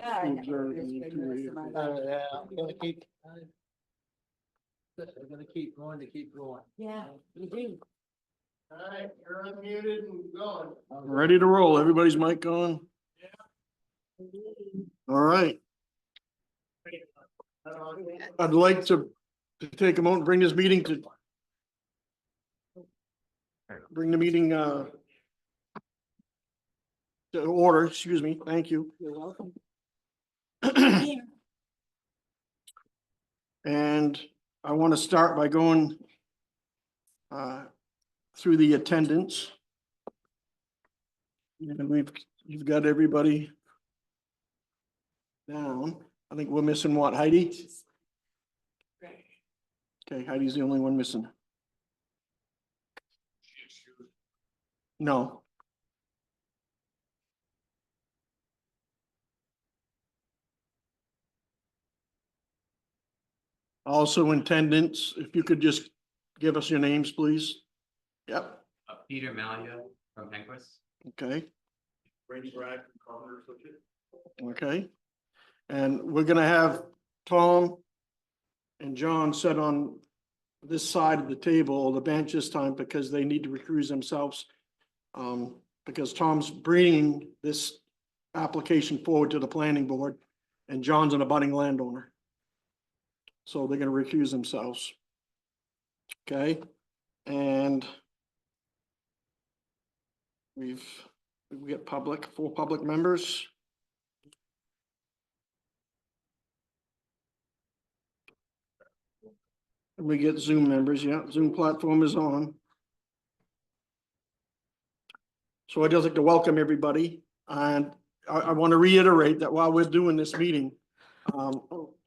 Yeah. I'm gonna keep. I'm gonna keep going to keep going. Yeah, you do. All right, you're unmuted and going. Ready to roll. Everybody's mic on. All right. I'd like to take a moment, bring this meeting to bring the meeting to order, excuse me. Thank you. You're welcome. And I want to start by going through the attendance. And you've got everybody down. I think we're missing what, Heidi? Okay, Heidi's the only one missing. No. Also in attendance, if you could just give us your names, please. Yep, Peter Malia from Penquist. okay, Brady Bragg from Commoner Associates. okay. And we're gonna have Tom and John sit on this side of the table, or the bench this time, because they need to recuse themselves. Because Tom's bringing this application forward to the planning board, and John's an abutting landowner. So they're gonna recuse themselves. Okay, and we get four public members. And we get Zoom members, yeah, Zoom platform is on. So I'd just like to welcome everybody, and I want to reiterate that while we're doing this meeting,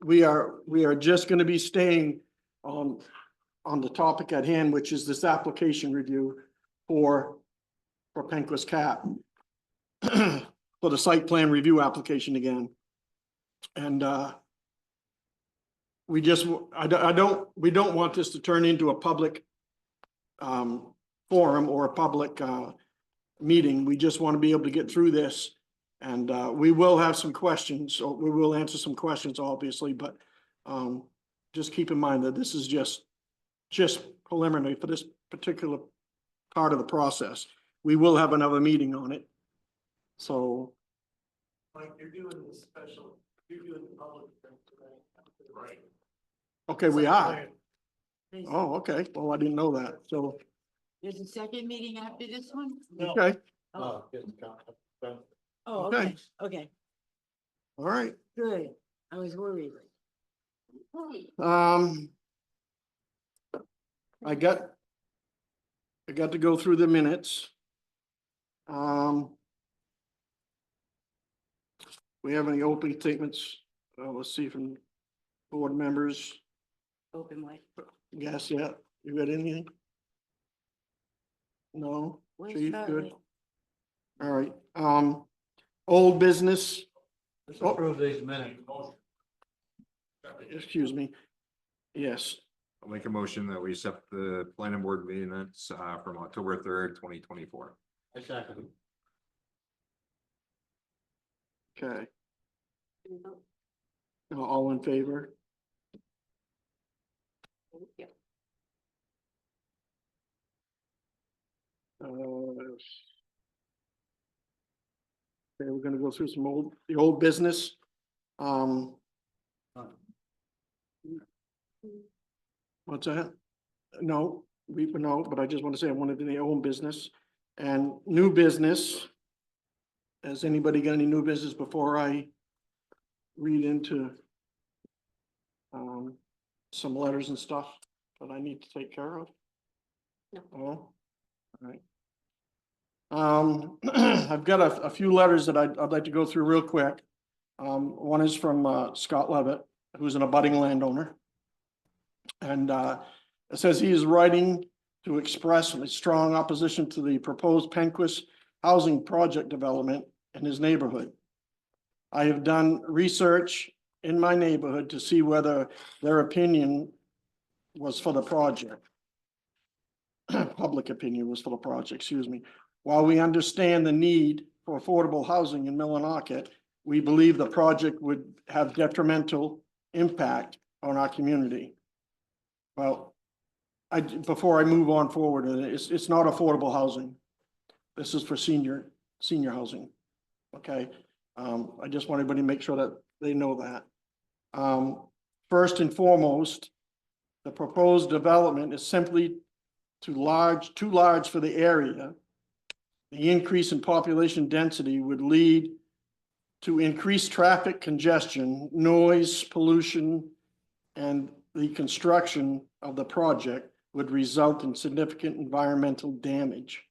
we are just going to be staying on the topic at hand, which is this application review for Penquist Cap for the site plan review application again. And we don't want this to turn into a public forum or a public meeting. We just want to be able to get through this. And we will have some questions, so we will answer some questions, obviously, but just keep in mind that this is just preliminary for this particular part of the process. We will have another meeting on it. So. Mike, you're doing the public thing today. Right. Okay, we are. Oh, okay. Well, I didn't know that. So, There's a second meeting after this one? okay, Oh, Oh, oh, okay. okay, okay, all right. good. I was worried. I got to go through the minutes. We have any open statements? Let's see from board members. Open mic. Yes, yeah. You got anything? No? Where's Chief, Charlie? good. All right. Old business. Let's approve these minutes. Excuse me. Yes. I'll make a motion that we accept the planning board minutes from October 3rd, 2024. I second. Okay. All in favor? Yep. Okay, we're gonna go through the old business. What's that? No, no, but I just want to say I wanted to do the old business and new business. Has anybody got any new business before I read into some letters and stuff that I need to take care of? No. Oh, all right. I've got a few letters that I'd like to go through real quick. One is from Scott Levitt, who's an abutting landowner. And it says he is writing to express a strong opposition to the proposed Penquist housing project development in his neighborhood. I have done research in my neighborhood to see whether their opinion was for the project. Public opinion was for the project, excuse me. While we understand the need for affordable housing in Millinocket, we believe the project would have detrimental impact on our community. Well, before I move on forward, it's not affordable housing. This is for senior housing. Okay, I just want everybody to make sure that they know that. First and foremost, the proposed development is simply too large for the area. The increase in population density would lead to increased traffic congestion, noise, pollution, and the construction of the project would result in significant environmental damage.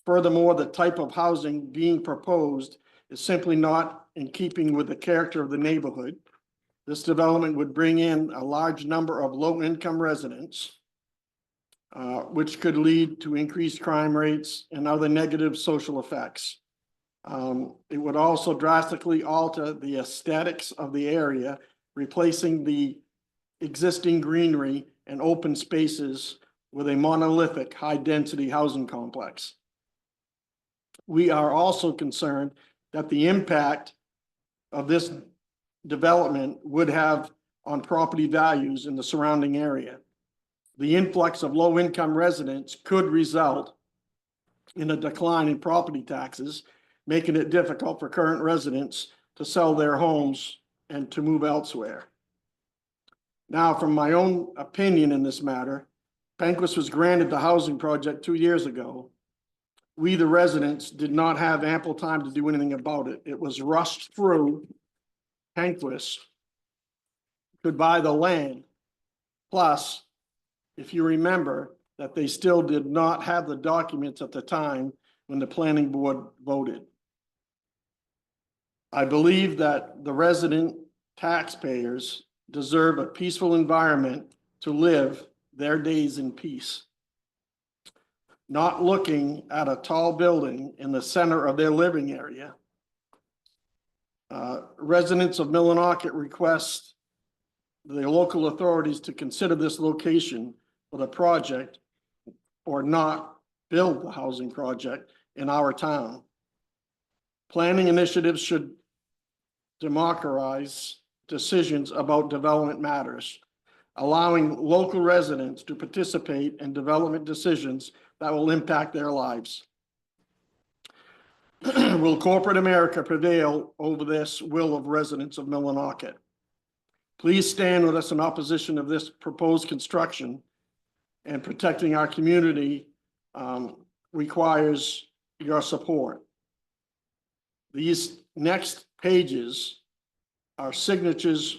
Furthermore, the type of housing being proposed is simply not in keeping with the character of the neighborhood. This development would bring in a large number of low-income residents, which could lead to increased crime rates and other negative social effects. It would also drastically alter the aesthetics of the area, replacing the existing greenery and open spaces with a monolithic, high-density housing complex. We are also concerned that the impact of this development would have on property values in the surrounding area. The influx of low-income residents could result in a decline in property taxes, making it difficult for current residents to sell their homes and to move elsewhere. Now, from my own opinion in this matter, Penquist was granted the housing project 2 years ago. We, the residents, did not have ample time to do anything about it. It was rushed through. Penquist could buy the land. Plus, if you remember, that they still did not have the documents at the time when the planning board voted. I believe that the resident taxpayers deserve a peaceful environment to live their days in peace. Not looking at a tall building in the center of their living area. Residents of Millinocket request the local authorities to consider this location for the project or not build the housing project in our town. Planning initiatives should democratize decisions about development matters, allowing local residents to participate in development decisions that will impact their lives. Will corporate America prevail over this will of residents of Millinocket? Please stand with us in opposition of this proposed construction, and protecting our community requires your support. These next pages are signatures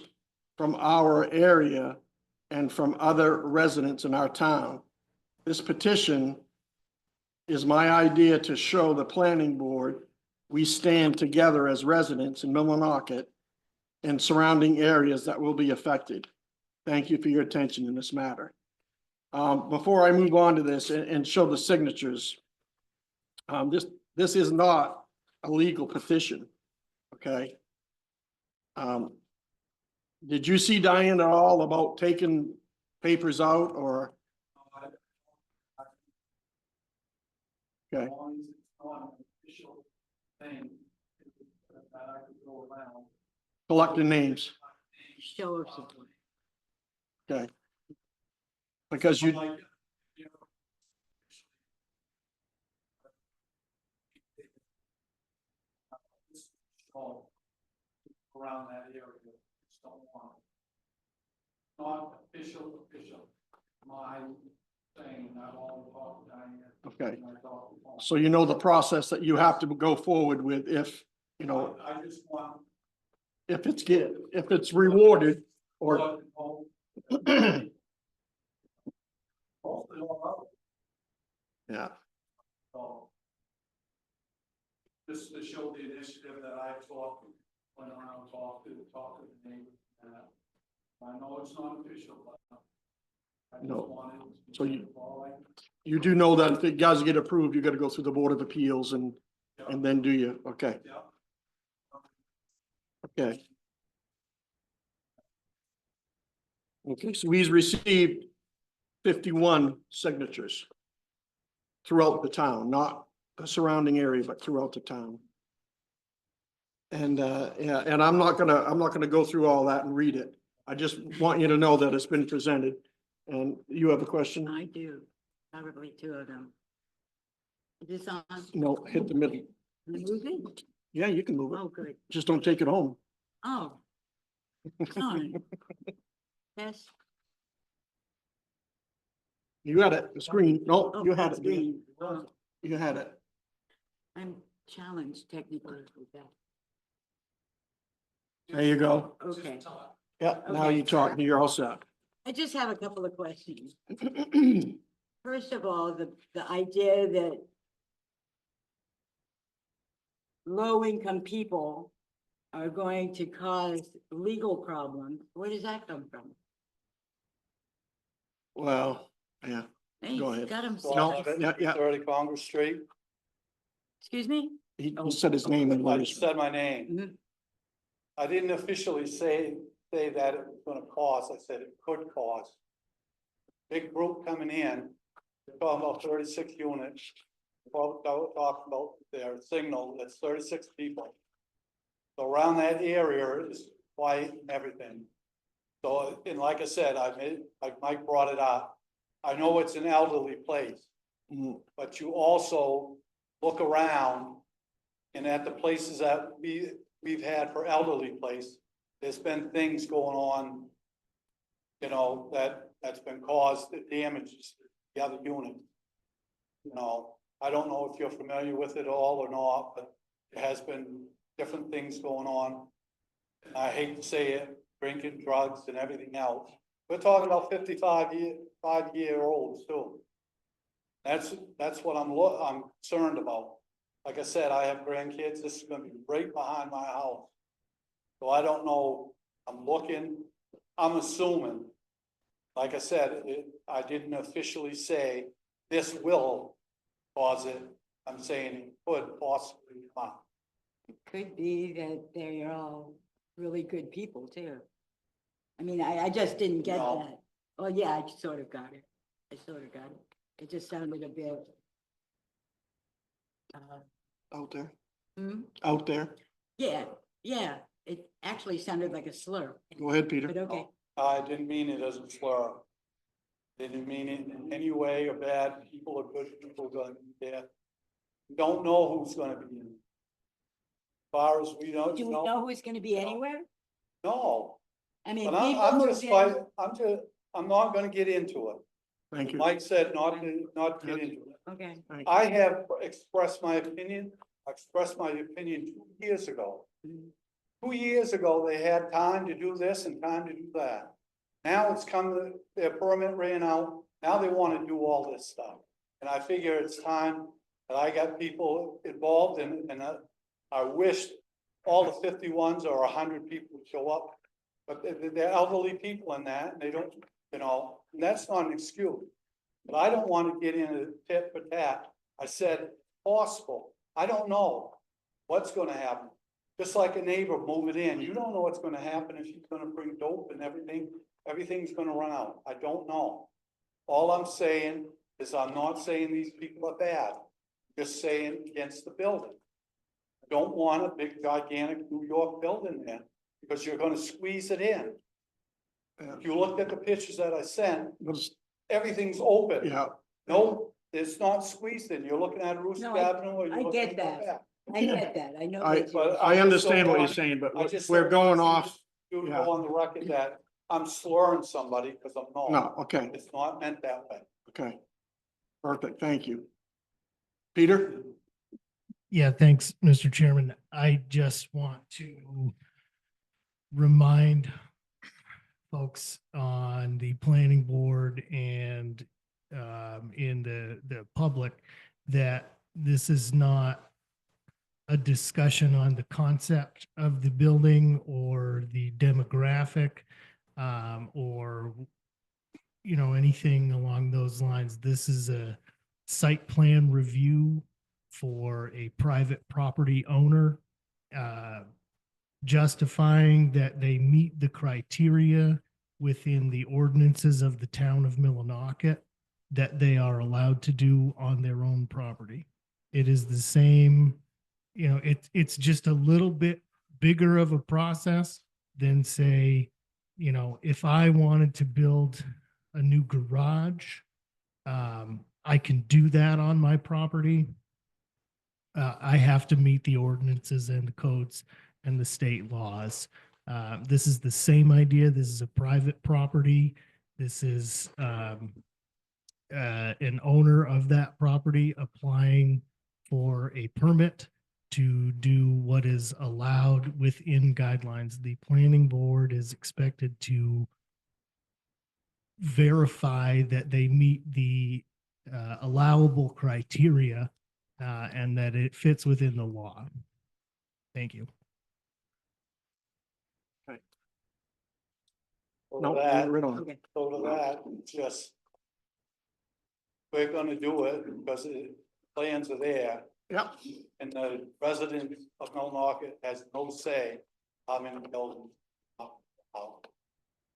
from our area and from other residents in our town. This petition is my idea to show the planning board we stand together as residents in Millinocket and surrounding areas that will be affected. Thank you for your attention in this matter. Before I move on to this and show the signatures, this is not a legal petition, okay? Did you see, Diane, at all about taking papers out or? Okay. As long as it's not an official thing, that I could go around. Collecting names, Show of support. okay? Because you, Like, you know, this is all around that area, just don't want it. Not official, my thing, not all the talk down here. okay, so you know the process that you have to go forward with if, you know, I just want. if it's rewarded or. Hopefully all out. Yeah, So just to show the initiative that I went around, talked to the neighbors. I know it's not official, but I just No. wanted. So you do know that if it does get approved, you gotta go through the Board of Appeals and then do you, okay, Yeah. okay. Okay, so he's received 51 signatures throughout the town, not the surrounding area, but throughout the town. And, yeah, and I'm not gonna go through all that and read it. I just want you to know that it's been presented. And you have a question? I do, probably two of them. Is this on? No, hit the middle. Move it? Yeah, you can move Oh, it. good. Just don't take it home. Oh. Sorry. Yes. You had it, the screen. No, Oh, you had that's it. Dean. green. Oh, You had it. I'm challenged technically with that. There you go. Okay. Yeah, now you talk, you're all set. I just have a couple of questions. First of all, the idea that low-income people are going to cause legal problems, where does that come from? Well, yeah, Hey, Go ahead. got him. No, yeah. 30 Congress Street. Excuse me? he said his name and I what he's. said my name. Mhm. I didn't officially say that it was gonna cost. I said it could cost. Big group coming in, they're talking about 36 units. Talking about their signal, that's 36 people. So around that area is quiet and everything. So, and like I said, like Mike brought it up. I know it's an elderly place. Mm, But you also look around and at the places that we've had for elderly place, there's been things going on, you know, that's been caused the damages to the other unit. You know, I don't know if you're familiar with it all or not, but there has been different things going on. I hate to say it, drinking, drugs and everything else. We're talking about 5-year-olds too. That's what I'm concerned about. Like I said, I have grandkids. This is gonna be right behind my house. So I don't know, I'm assuming, like I said, I didn't officially say this will cause it. I'm saying it could possibly come up. It could be that they're all really good people too. I mean, I just didn't get No. that. Oh, yeah, I sort of got it. I sort of got it. It just sounded a bit. Out there, Hmm? out there. Yeah, yeah, it actually sounded like a slur, Go ahead, Peter. but okay. I didn't mean it as a slur. Didn't mean it in any way or bad. People are good, people are gonna be there. We don't know who's gonna be in. As far as we don't Do we know, know who's gonna be anywhere? no, I mean, but people I'm move just, in. I'm not gonna get into it. Thank you. Mike said not get into it. Okay, Thank you. I have expressed my opinion, I expressed my opinion 2 years ago. Mhm. 2 years ago, they had time to do this and time to do that. Now it's come to, their permit ran out, now they wanna do all this stuff. And I figure it's time that I got people involved and I wish all the 51s or 100 people would show up. But they're elderly people in that, and they don't, you know, and that's not an excuse. But I don't wanna get into tit for tat. I said, possible, I don't know what's gonna happen. Just like a neighbor moving in, you don't know what's gonna happen if she's gonna bring dope and everything's gonna run out. I don't know. All I'm saying is I'm not saying these people are bad, just saying against the building. I don't want a big gigantic New York building there, because you're gonna squeeze it in. If you looked at the pictures that I sent, Let's- everything's open. Yeah, No, it's not squeezed in. You're looking at Rooster No, Avenue or I you're looking get at the that. back. I get that, I know. I, that But you- I understand what you're want- saying, but I just we're don't going want off. You to Yeah. go on the record that I'm slurring somebody because I'm not. No, okay, It's not meant that way. okay. Perfect, thank you. Peter? Yeah, thanks, Mr. Chairman. I just want to remind folks on the planning board and in the public that this is not a discussion on the concept of the building or the demographic or anything along those lines. This is a site plan review for a private property owner, justifying that they meet the criteria within the ordinances of the town of Millinocket that they are allowed to do on their own property. It is the same, it's just a little bit bigger of a process than say, if I wanted to build a new garage, I can do that on my property. I have to meet the ordinances and the codes and the state laws. This is the same idea. This is a private property. This is an owner of that property applying for a permit to do what is allowed within guidelines. The planning board is expected to verify that they meet the allowable criteria and that it fits within the law. Thank you. So No, that, right on. Okay. so to that, it's just. We're gonna do it because the plans are there Yeah, and the residents of Millinocket has no say how many buildings.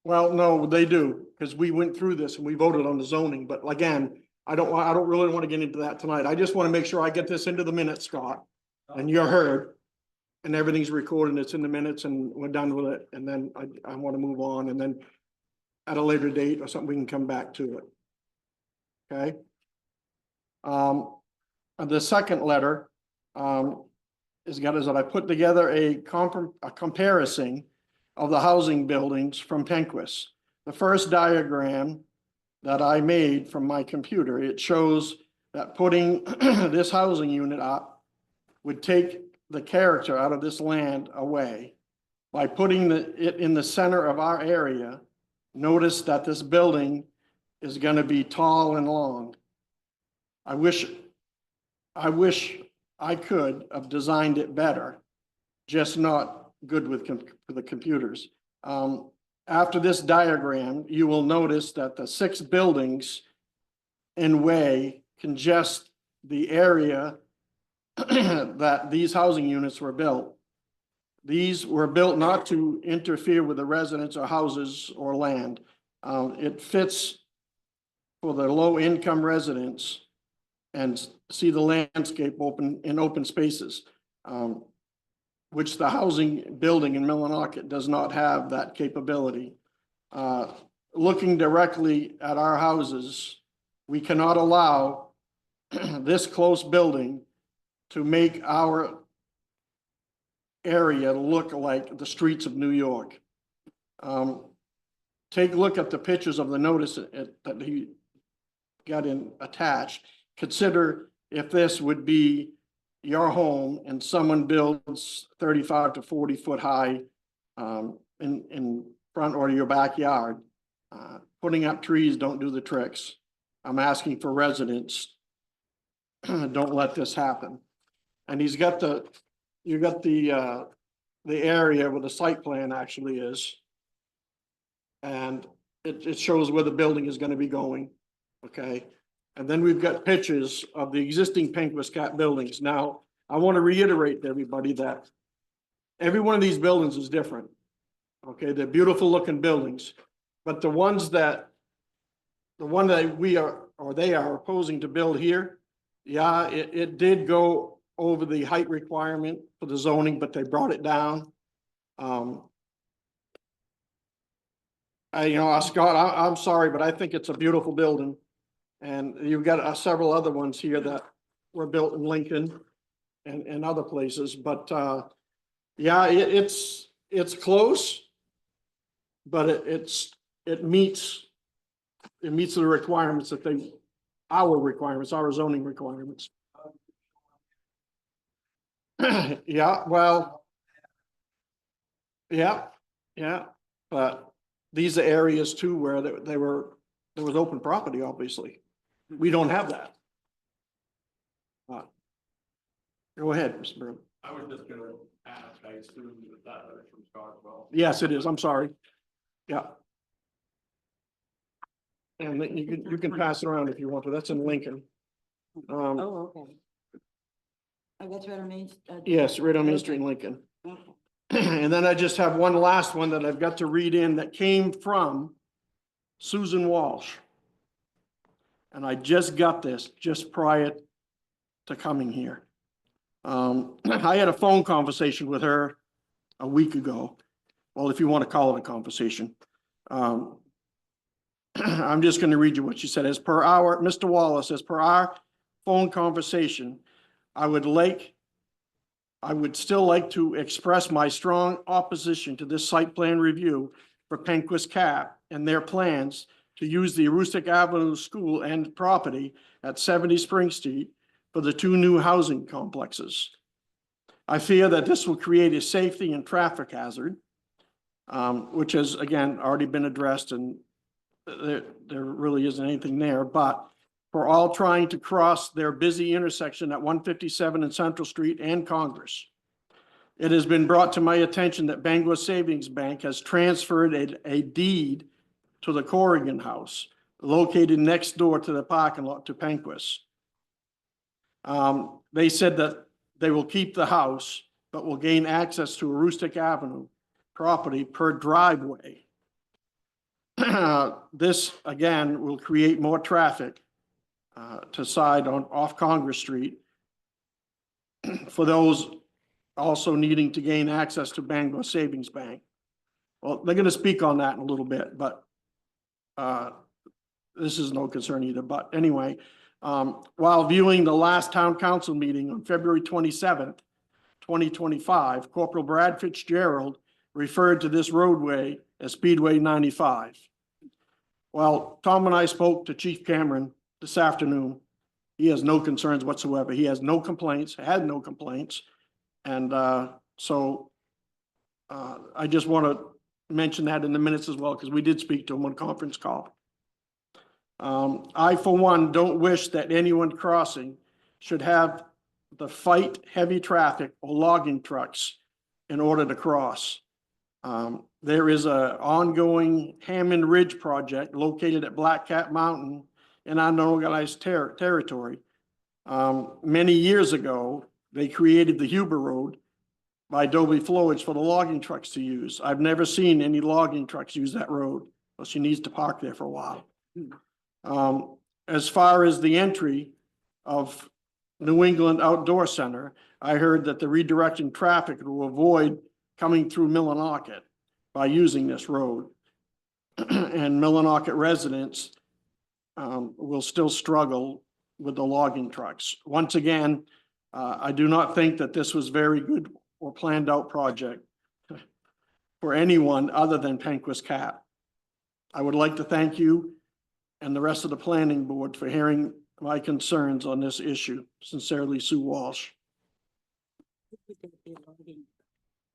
well, no, they do, because we went through this and we voted on the zoning, but again, I don't really want to get into that tonight. I just want to make sure I get this into the minutes, Scott, and you're heard. And everything's recorded, it's in the minutes and we're done with it, and then I want to move on, and then at a later date or something, we can come back to it. Okay? And the second letter, is that I put together a comparison of the housing buildings from Penquist. The first diagram that I made from my computer, it shows that putting this housing unit up would take the character out of this land away. By putting it in the center of our area, notice that this building is gonna be tall and long. I wish I could have designed it better, just not good with the computers. After this diagram, you will notice that the 6 buildings in way congest the area that these housing units were built. These were built not to interfere with the residents or houses or land. It fits for the low-income residents and see the landscape open spaces, which the housing building in Millinocket does not have that capability. Looking directly at our houses, we cannot allow this close building to make our area look like the streets of New York. Take a look at the pictures of the notice that he got attached. Consider if this would be your home and someone builds 35 to 40 foot high in front or your backyard. Putting up trees don't do the tricks. I'm asking for residents. Don't let this happen. And you got the area where the site plan actually is. And it shows where the building is gonna be going, okay? And then we've got pictures of the existing Penquist Cat buildings. Now, I want to reiterate to everybody that every one of these buildings is different. Okay, they're beautiful looking buildings, but the one that they are opposing to build here, yeah, it did go over the height requirement for the zoning, but they brought it down. Scott, I'm sorry, but I think it's a beautiful building. And you've got several other ones here that were built in Lincoln and other places, but yeah, it's close, but it meets the requirements that our zoning requirements. Yeah, well, yeah, but these are areas too where there was open property, obviously. We don't have that. Go ahead, Mr. Burley. I was just gonna ask, I assume that was from Scott as well. Yes, it is. I'm sorry. Yeah. And then you can pass it around if you want to. That's in Lincoln. Oh, okay. Oh, that's right on Main. Yes, right on Main Street in Lincoln. Okay. And then I just have one last one that I've got to read in that came from Susan Walsh. And I just got this just prior to coming here. I had a phone conversation with her a week ago. Well, if you want to call it a conversation. I'm just going to read you what she said. As per our, Mr. Wallace, as per our phone conversation, I would still like to express my strong opposition to this site plan review for Penquist Cap and their plans to use the Aroostook Avenue School and property at 70 Spring Street for the two new housing complexes. I fear that this will create a safety and traffic hazard, which has, again, already been addressed, and there really isn't anything there, but for all trying to cross their busy intersection at 157 and Central Street and Congress. It has been brought to my attention that Bangor Savings Bank has transferred a deed to the Corrigan House located next door to the parking lot to Penquist. They said that they will keep the house, but will gain access to Aroostook Avenue property per driveway. This, again, will create more traffic to side on off Congress Street for those also needing to gain access to Bangor Savings Bank. Well, they're going to speak on that in a little bit, but this is no concern either. But anyway, while viewing the last town council meeting on February 27th, 2025, Corporal Brad Fitzgerald referred to this roadway as Speedway 95. Well, Tom and I spoke to Chief Cameron this afternoon. He has no concerns whatsoever. He has no complaints, had no complaints. And so I just want to mention that in the minutes as well, because we did speak to him on conference call. I, for one, don't wish that anyone crossing should have to fight heavy traffic or logging trucks in order to cross. There is an ongoing Hammond Ridge project located at Black Cat Mountain in unorganized territory. Many years ago, they created the Huber Road by Dobie Flowage for the logging trucks to use. I've never seen any logging trucks use that road, so she needs to park there for a while. As far as the entry of New England Outdoor Center, I heard that the redirecting traffic will avoid coming through Millinocket by using this road. And Millinocket residents will still struggle with the logging trucks. Once again, I do not think that this was very good or planned out project for anyone other than Penquist Cap. I would like to thank you and the rest of the planning board for hearing my concerns on this issue. Sincerely, Sue Walsh.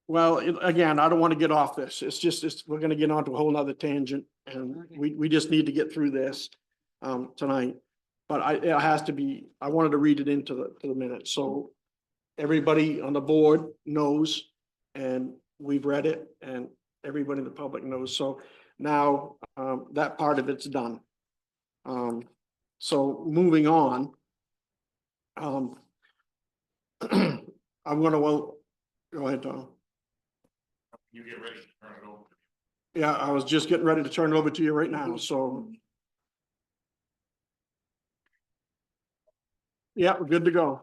Well, again, I don't want to get off this. It's just, we're going to get onto a whole nother tangent, and we just need to get through this tonight. But it has to be, I wanted to read it into the minutes. So everybody on the board knows, and we've read it, and everybody in the public knows. So now that part of it's done. So moving on, I'm going to, well, go ahead, Tom. You get ready to turn it over. Yeah, I was just getting ready to turn it over to you right now, so. Yeah, we're good to go.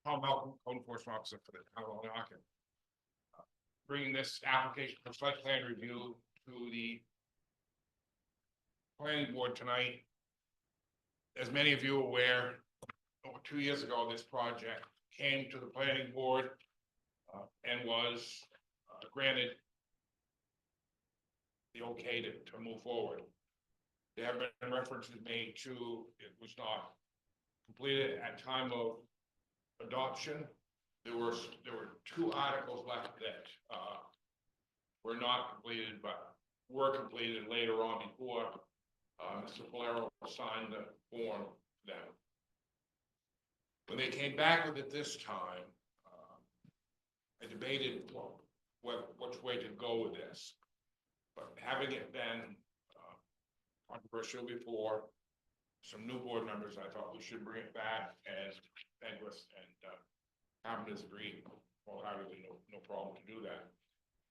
Tom Malcolm, code enforcement officer for the town of Millinocket. Bringing this application for site plan review to the planning board tonight. As many of you are aware, over 2 years ago, this project came to the planning board and was granted the okay to move forward. There have been references made to it was not completed at time of adoption. There were 2 articles left that were not completed, but were completed later on before Mr. Valero signed the form then. When they came back with it this time, I debated which way to go with this. But having it been controversial before, some new board members, I thought we should bring it back, and Penquist and Hammond has agreed wholeheartedly, no problem to do that.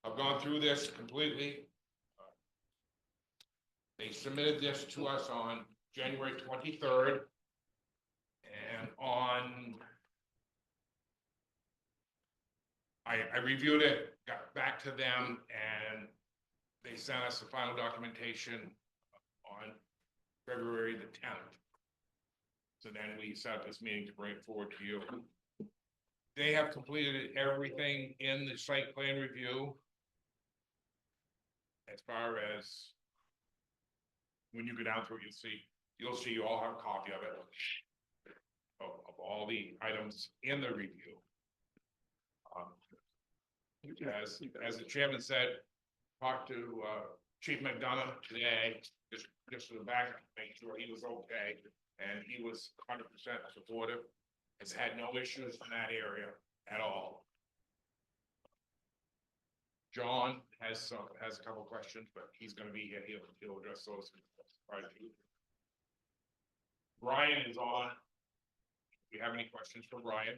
I've gone through this completely. They submitted this to us on January 23rd. on. I reviewed it, got back to them, and they sent us the final documentation on February the 10th. So then we set up this meeting to bring it forward to you. They have completed everything in the site plan review. As far as when you go down through, you'll see you all have a copy of it. Of all the items in the review. As the chairman said, talked to Chief McDonough today, just for the back, make sure he was okay, and he was 100% supportive. Has had no issues in that area at all. John has a couple questions, but he's gonna be here, he'll address those. Brian is on. If you have any questions for Brian?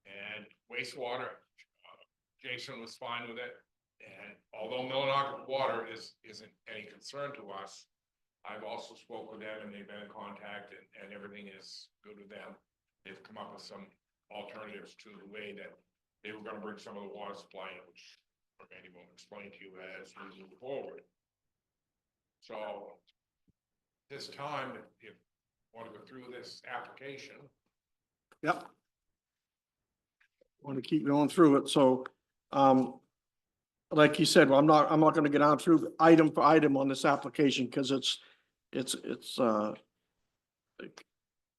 And wastewater, Jason was fine with it. And although Millinocket water isn't any concern to us, I've also spoke with them and they've been in contact and everything is good with them. They've come up with some alternatives to the way that they were gonna bring some of the water supply in, which Randy will explain to you as we move forward. So this time, if you want to go through this application. Yep. Want to keep going through it, so, like you said, well, I'm not gonna get on through item for item on this application, because it's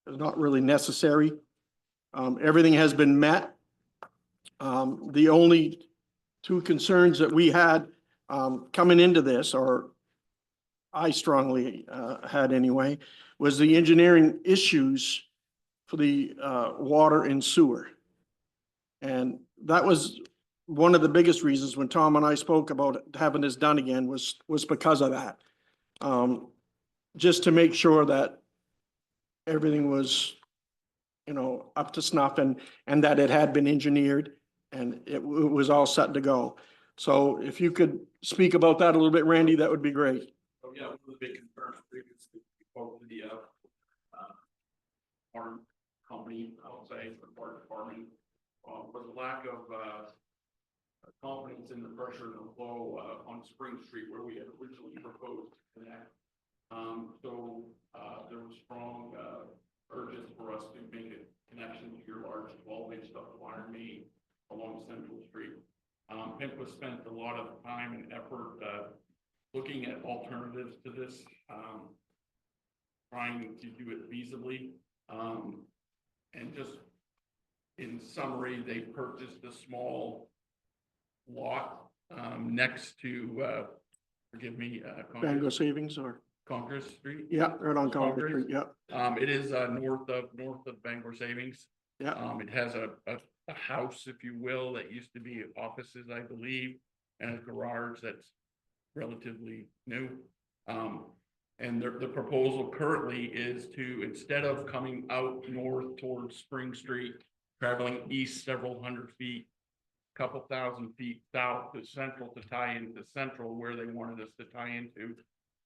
not really necessary. Everything has been met. The only two concerns that we had, coming into this, or I strongly, had anyway, was the engineering issues for the, water and sewer. And that was one of the biggest reasons when Tom and I spoke about having this done again was because of that. Just to make sure that everything was, up to snuff and that it had been engineered and it was all set to go. So if you could speak about that a little bit, Randy, that would be great. Oh, yeah, one of the big concerns previously, spoke to the, water company, I would say, for the water department, was a lack of, confidence in the pressure and the flow, on Spring Street where we had originally proposed to connect. So, there was strong, urges for us to make a connection to your large 12-inch ductile iron main along Central Street. PIMCO spent a lot of time and effort, looking at alternatives to this, trying to do it feasibly. And just in summary, they purchased a small lot next to, forgive me, Bangor Savings or, Congress Street. yeah, right on Congress Street, yeah. It is north of Bangor Savings. Yeah. It has a house, if you will, that used to be offices, I believe, and a garage that's relatively new. And the proposal currently is to, instead of coming out north towards Spring Street, traveling east several hundred feet, couple thousand feet south to Central to tie into Central where they wanted us to tie into,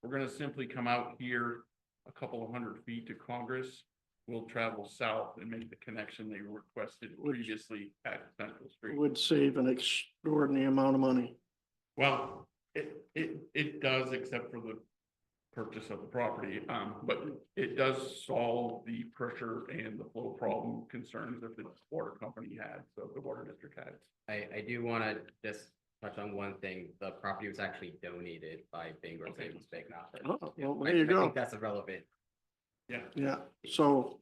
we're gonna simply come out here a couple of hundred feet to Congress. We'll travel south and make the connection they requested previously at Central Street. Would save an extraordinary amount of money. Well, it does, except for the purchase of the property, but it does solve the pressure and the flow problem concerns that the water company had, so the water district had. I do want to just touch on one thing. The property was actually donated by Bangor Savings Bank. Oh, well, there you I go. think that's irrelevant. Yeah, Yeah, so,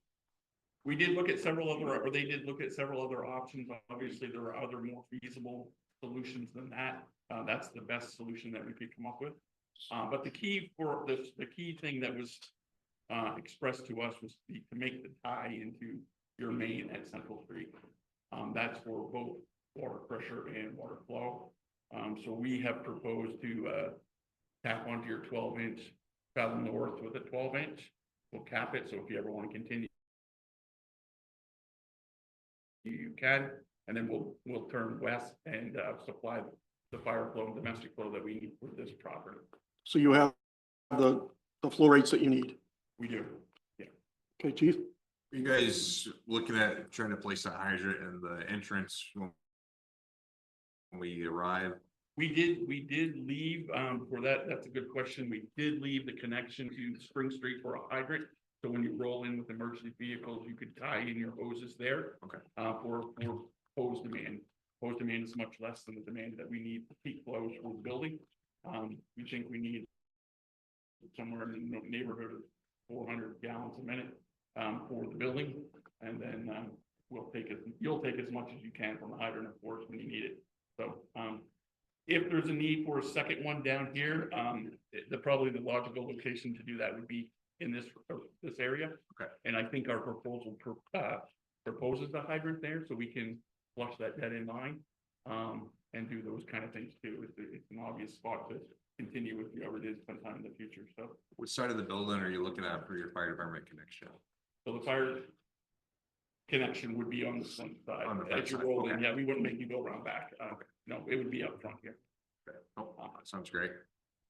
we did look at several other, or they did look at several other options. Obviously, there are other more feasible solutions than that. That's the best solution that we could come up with. But the key for this, the key thing that was expressed to us was to make the tie into your main at Central Street. That's for both water pressure and water flow. So we have proposed to tap onto your 12-inch, travel north with a 12-inch. We'll cap it, so if you ever want to continue, you can, and then we'll turn west and supply the fire flow and domestic flow that we need for this property. so you have the flow rates that you need. We do. Okay, chief? You guys looking at trying to place a hydrant in the entrance when we arrive? We did leave, for that, that's a good question. We did leave the connection to Spring Street for a hydrant. So when you roll in with emergency vehicles, you could tie in your hoses there. Okay. For hose demand. Hose demand is much less than the demand that we need for peak flows for the building. We think we need somewhere in the neighborhood of 400 gallons a minute, for the building. And then, you'll take as much as you can from the hydrant, of course, when you need it. So, if there's a need for a second one down here, probably the logical location to do that would be in this area. Okay. And I think our proposal proposes the hydrant there, so we can flush that dead end line, and do those kind of things too. It's an obvious spot to continue with whoever it is sometime in the future, so. Which side of the building are you looking at for your fire department connection? So the fire connection would be on the front side. On the front As you side, roll in, okay. yeah, we wouldn't make you go around back. Okay. No, it would be up front here. Okay. Oh, sounds great.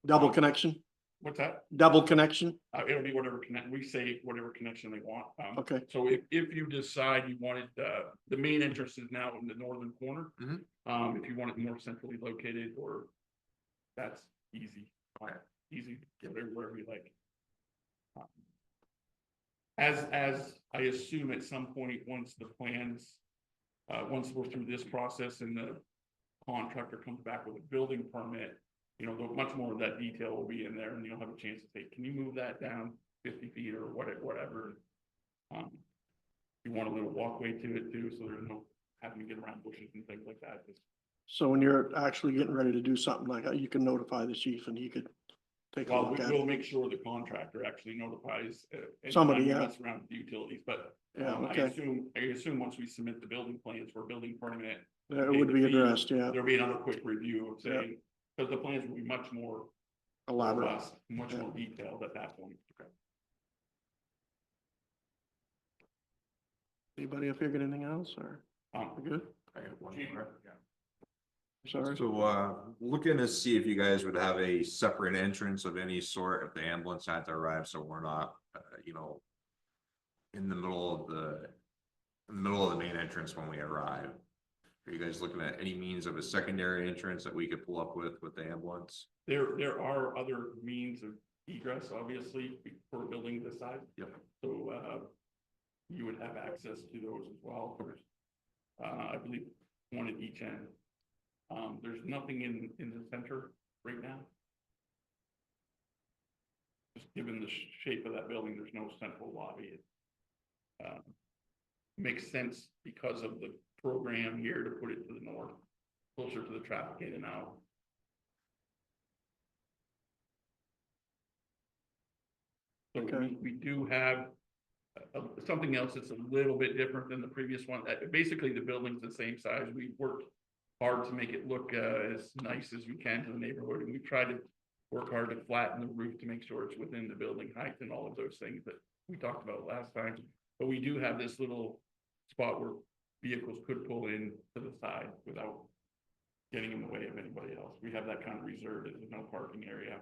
Double connection, What's that? double connection, It'll be whatever we say whatever connection they want. okay, So if you decide you wanted, the main entrance is now in the northern corner. Mhm. If you want it more centrally located, or that's easy, Okay. easy, wherever you like. As I assume at some point, once the plans, once we're through this process and the contractor comes back with a building permit, much more of that detail will be in there, and you'll have a chance to say, can you move that down 50 feet or whatever? You want a little walkway to it too, so there's no having to get around bushes and things like that. so when you're actually getting ready to do something like that, you can notify the chief and he could take a Well, look at we'll it. make sure the contractor actually notifies. Anytime Somebody, we yeah. mess around with the utilities, but Yeah, I okay, assume once we submit the building plans for building permit, that would be addressed, yeah, there'll be another quick review of saying, because the plans will be much more elaborate. robust, much Yeah. more detailed at that point. Anybody up here got anything else, or we good? I got one Chief, more. Sorry, So, looking to see if you guys would have a separate entrance of any sort if the ambulance had to arrive, so we're not, in the middle of the main entrance when we arrive. Are you guys looking at any means of a secondary entrance that we could pull up with the ambulance? There are other means of egress, obviously, for a building this size. Yep. So, you would have access to those as well. There's, I believe, one at each end. There's nothing in the center right now. Just given the shape of that building, there's no central lobby. It makes sense because of the program here to put it to the north, closer to the traffic in and out. So Okay. we do have something else that's a little bit different than the previous one. Basically, the building's the same size. We've worked hard to make it look as nice as we can to the neighborhood, and we try to work hard to flatten the roof to make sure it's within the building height and all of those things that we talked about last time. But we do have this little spot where vehicles could pull in to the side without getting in the way of anybody else. We have that kind of reserved as a no parking area.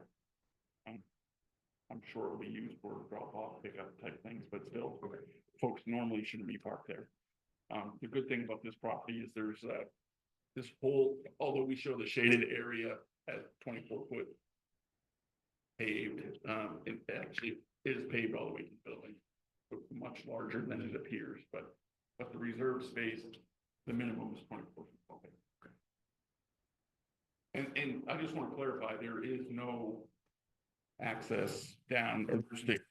I'm sure it'll be used for drop off, pickup type things, but still, folks normally shouldn't be parked there. The good thing about this property is there's this whole, although we show the shaded area at 24-foot paved, it actually is paved all the way to the building. So it's much larger than it appears, but the reserved space, the minimum is 24 feet. And I just want to clarify, there is no access down Interstate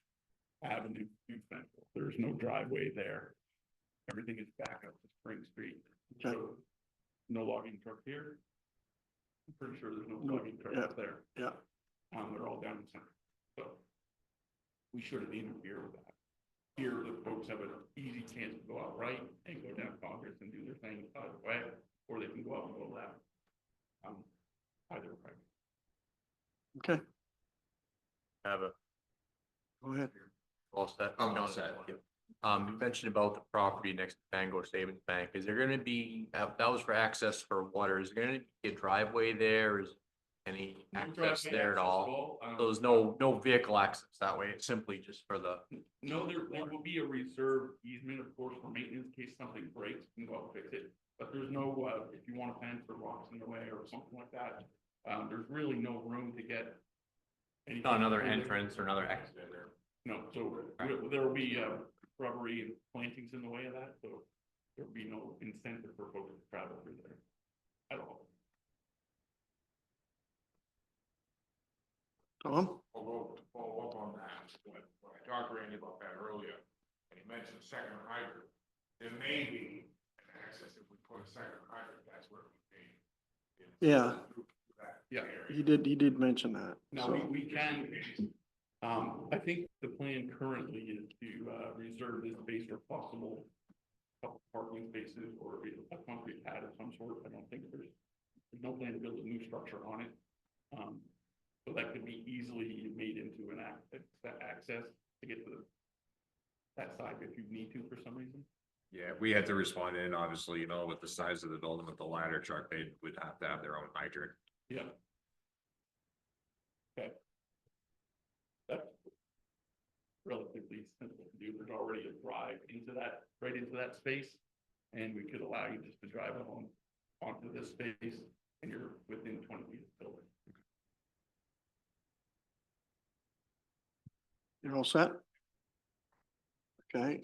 Avenue to Central. There's no driveway there. Everything is back up to Spring Street. Okay. So no logging truck here. I'm pretty sure there's no No, logging truck yeah, up there. yeah. They're all down in center. So we shouldn't interfere with that. Here, the folks have an easy chance to go out right and go down Congress and do their thing either way, or they can go out and go left. Either way. Okay, Have a, go ahead. all set? I'm all set, yep. You mentioned about the property next to Bangor Savings Bank. Is there gonna be, that was for access for water, is there gonna be a driveway there? any No access driveway there at access all? all. So there's no vehicle access that way, it's simply just for the, No, there will be a reserved easement, of course, for maintenance in case something breaks, you can go out and fix it. But there's no, if you want a fence or rocks in the way or something like that, there's really no room to get. anything not another further. entrance or another exit or. No, so there will be, shrubbery and plantings in the way of that, so there'll be no incentive for folks to travel through there at all. Tom? Although, to follow up on that, when I talked to Randy about that earlier, and he mentioned second hydrant, there may be an access if we put a second hydrant, that's where we may. Yeah. Yeah. He did mention that. Now, So, we can, I think the plan currently is to, reserve this space for possible couple parking spaces or a concrete pad of some sort. I don't think there's no plan to build a new structure on it. So that could be easily made into an access to get to that side if you need to for some reason. Yeah, we had to respond in, obviously, you know, with the size of the building with the ladder truck, they would have to have their own hydrant. Yeah. Okay. That's relatively simple to do. There's already a drive into that, right into that space. And we could allow you just to drive along onto this space and you're within 20 feet of the building. you're all set? Okay.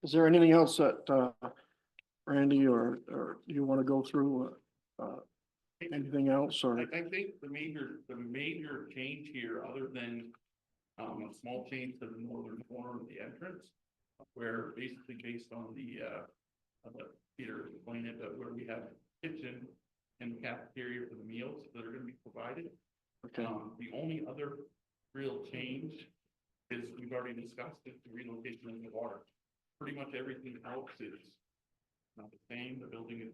Is there anything else that, Randy, or you want to go through, anything else, or? I think the major change here, other than a small change to the northern corner of the entrance, where basically based on the Peter explained it, where we have kitchen and cafeteria for the meals that are going to be provided. Okay, The only other real change is we've already discussed is the relocation of the water. Pretty much everything else is not the same. The building is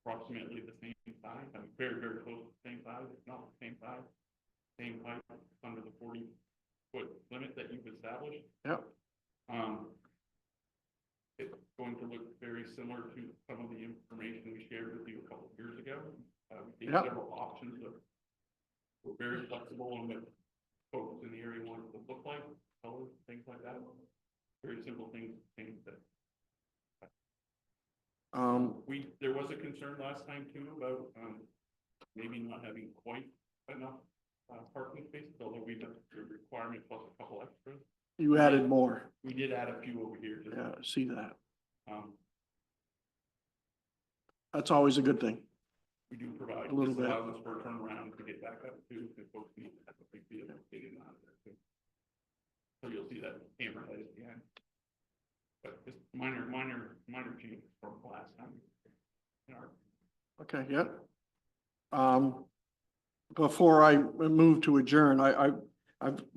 approximately the same size. I'm very, very close to the same size. It's not the same size. Same height under the 40-foot limit that you've established. yep, It's going to look very similar to some of the information we shared with you a couple of years ago. We gave Yep. several options of, we're very flexible on what folks in the area want it to look like, colors, things like that. Very simple things that there was a concern last time too about, maybe not having quite enough, parking spaces, although we have a requirement plus a couple extras. you added more, We did add a few over here. Just, yeah, I see that. um, That's always a good thing. we do provide, A little this bit. allows us for a turnaround to get back up to, if folks need to have a big vehicle getting out of there too. So you'll see that hammerhead at the end. But just minor changes from last time. In our Okay, yeah. Before I move to adjourn,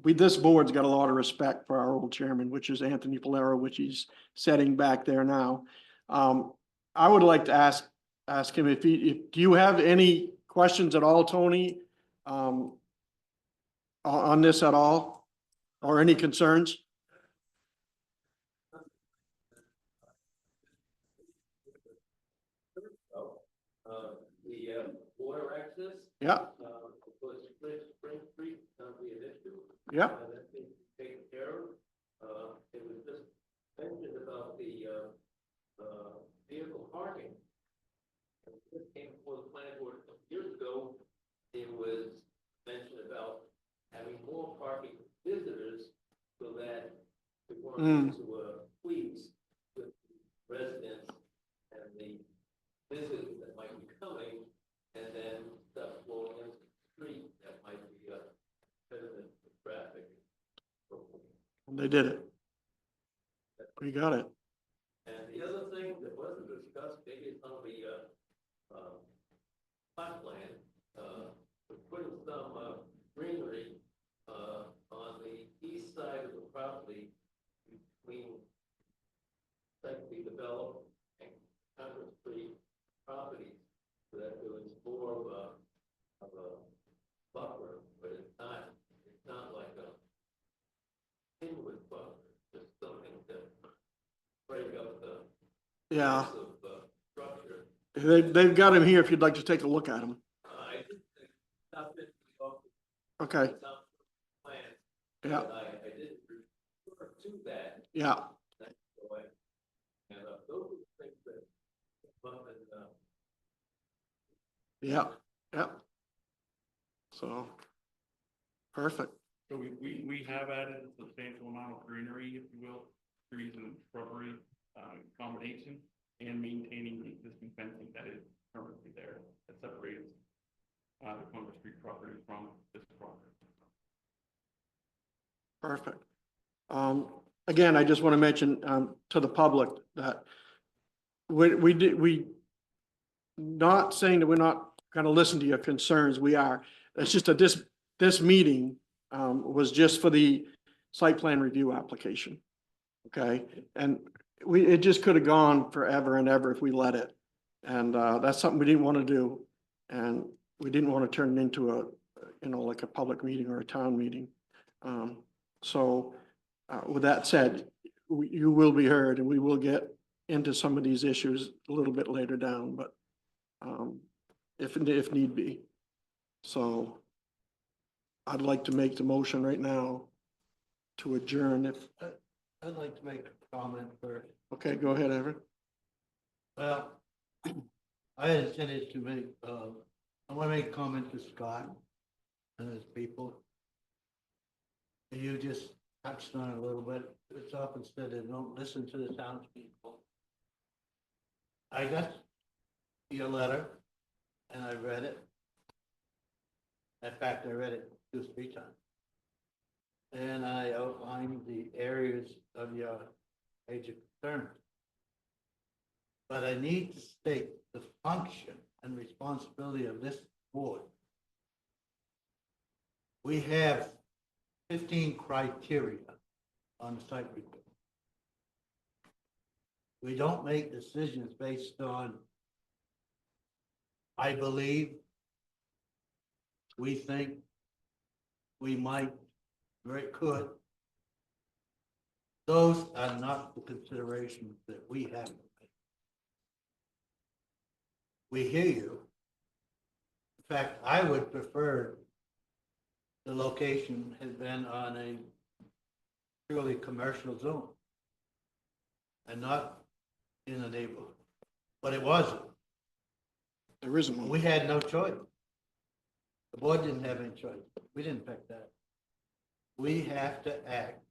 this board's got a lot of respect for our old chairman, which is Anthony Polero, which he's sitting back there now. I would like to ask him if do you have any questions at all, Tony? On this at all? Or any concerns? The water access, Yeah, for Spring Street, be an issue. yeah, That's been taken care of. It was just mentioned about the, vehicle parking. This came before the planning board a couple years ago. It was mentioned about having more parking for visitors so that we weren't to, squeeze with residents and the visitors that might be coming, and then stuff flowing into the street that might be impediment to traffic. they did it. We got it. And the other thing that wasn't discussed, maybe it's on the plot plan, we're putting some greenery on the east side of the property between secondly developed and Congress Street properties, so that there was more of a buffer, but it's not like a inward buffer, just something to break up the Yeah, of structure. They've got him here if you'd like to take a look at him. I did stop it, Okay, plan, yeah, I did refer to that. yeah, That's the way. And those are the things that come up and, yeah, yeah. So, perfect. So we have added a substantial amount of greenery, if you will, trees and shrubbery, combination, and maintaining the existing fencing that is currently there, that separates the Congress Street property from this property. Perfect. Again, I just want to mention, to the public that we not saying that we're not going to listen to your concerns. We are. It's just that this meeting, was just for the site plan review application. Okay, and it just could have gone forever and ever if we let it. And, that's something we didn't want to do. And we didn't want to turn it into a, like a public meeting or a town meeting. So, with that said, you will be heard and we will get into some of these issues a little bit later down, but, if need be. So I'd like to make the motion right now to adjourn if, I'd like to make a comment first. okay, go ahead, Everett. Well, I intended to make, I want to make a comment to Scott and his people. And you just touched on it a little bit. It's often said they don't listen to the townspeople. I got your letter and I read it. In fact, I read it 2 or 3 times. And I outlined the areas of your major concern. But I need to state the function and responsibility of this board. We have 15 criteria on the site review. We don't make decisions based on, I believe, we think, we might, or it could. Those are not the considerations that we have to make. We hear you. In fact, I would prefer the location had been on a purely commercial zone and not in a neighborhood, but it wasn't. There isn't one. We had no choice. The board didn't have any choice. We didn't pick that. We have to act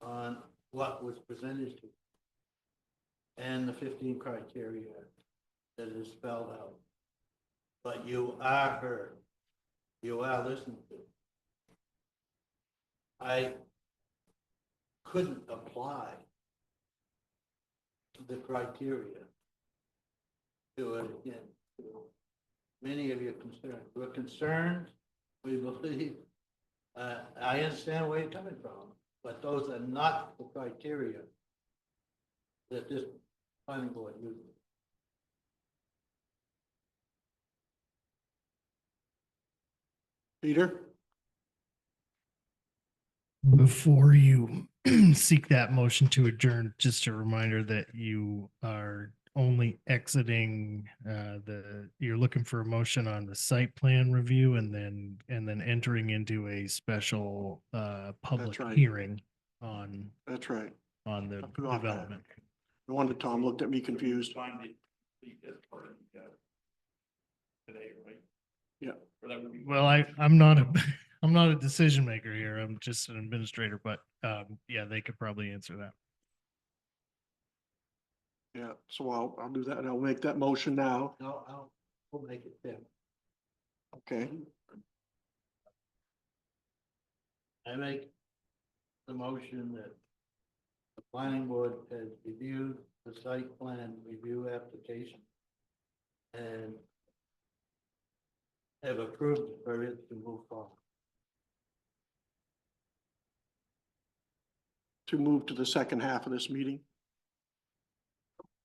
on what was presented to us and the 15 criteria that is spelled out. But you are heard. You are listened to. I couldn't apply the criteria to it again. Many of you are concerned. We're concerned. We believe. I understand where you're coming from, but those are not the criteria that this planning board uses. Peter? Before you seek that motion to adjourn, just a reminder that you are only exiting you're looking for a motion on the site plan review and then entering into a special public right. hearing on That's right. on the I forgot that. development. No wonder Tom looked at me confused. Find it as part of the, today, right? Yeah. Or that would be. Well, I'm not a I'm not a decision maker here. I'm just an administrator, but yeah, they could probably answer that. Yeah, so I'll do that and I'll make that motion now. No, we'll make it Tim. Okay, I make the motion that the planning board has reviewed the site plan review application and have approved for it to move forward. to move to the second half of this meeting.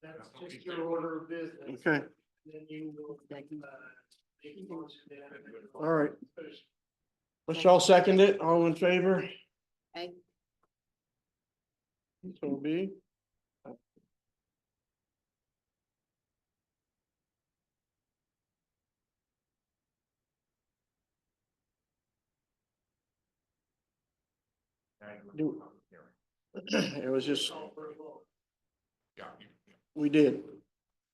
That's just your order of business. Okay, Then you will make all right. Michelle seconded it. All in favor? Aye. So be. Do- It was just, Yeah. we did.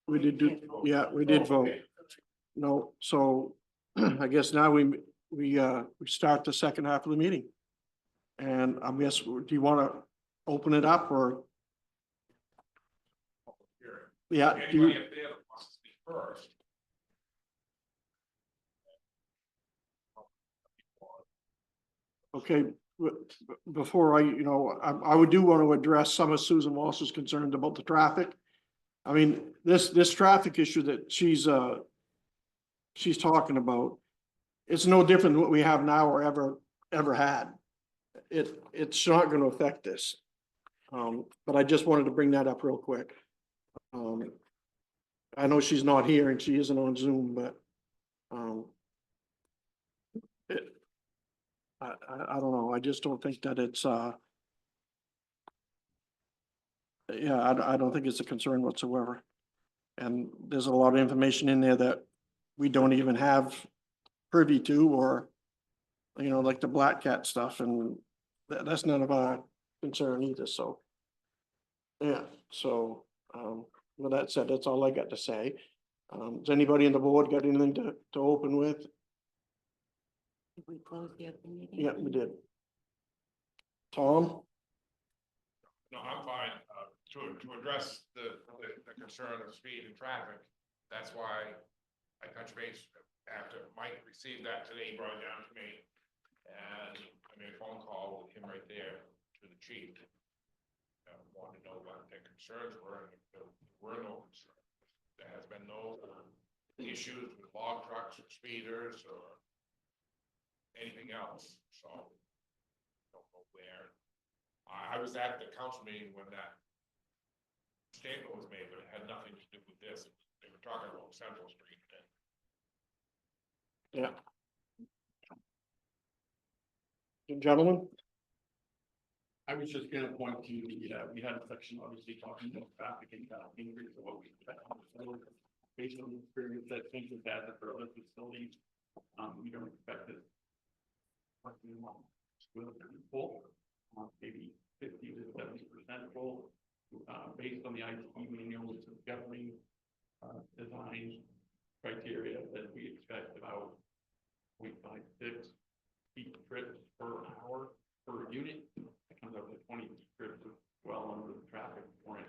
We did do, yeah, we did vote. No, so I guess now we start the second half of the meeting. And I guess, do you want to open it up or? Yeah, do Anybody you, up there that wants to speak first? okay, before I would do want to address some of Susan Walsh's concerns about the traffic. I mean, this traffic issue that she's talking about, it's no different than what we have now or ever had. It's not gonna affect this. But I just wanted to bring that up real quick. I know she's not here and she isn't on Zoom, but, I don't know. I just don't think that it's, yeah, I don't think it's a concern whatsoever. And there's a lot of information in there that we don't even have privy to, or, like the Black Cat stuff, and that's none of our concern either, so. Yeah, so, with that said, that's all I got to say. Does anybody in the board got anything to open with? Did we close the other meeting? Yeah, we did. Tom? No, I'm fine, to address the concern of speed and traffic, that's why I touched base after Mike received that today, he brought it down to me. And I made a phone call with him right there to the chief. Wanted to know what their concerns were, and there were no concerns. There has been no issues with log trucks or speeders or anything else, so. Don't know where. I was at the council meeting when that statement was made, but it had nothing to do with this. They were talking about Central Street. Yeah. Gentlemen? I was just gonna point to we had a section obviously talking about traffic and increase of what we expect. Based on the experience that things have had for other facilities, we don't expect it. Full, maybe 50 to 70% full, based on the IT manuals of governing design criteria that we expect about 0.56 feet trips per hour per unit. It comes up with 20 feet trips, well under the traffic warrant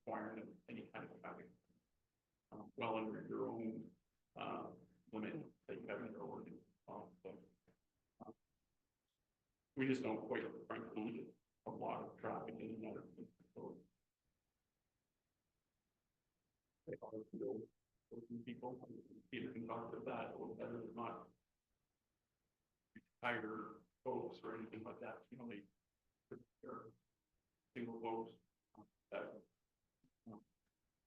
requirement of any kind of traffic. Well under your own limit that you have in your ordinance. We just don't quite frankly a lot of traffic in and out of the facility. People, Peter can talk about that a little better than not. Tiger folks or anything like that, they're single folks that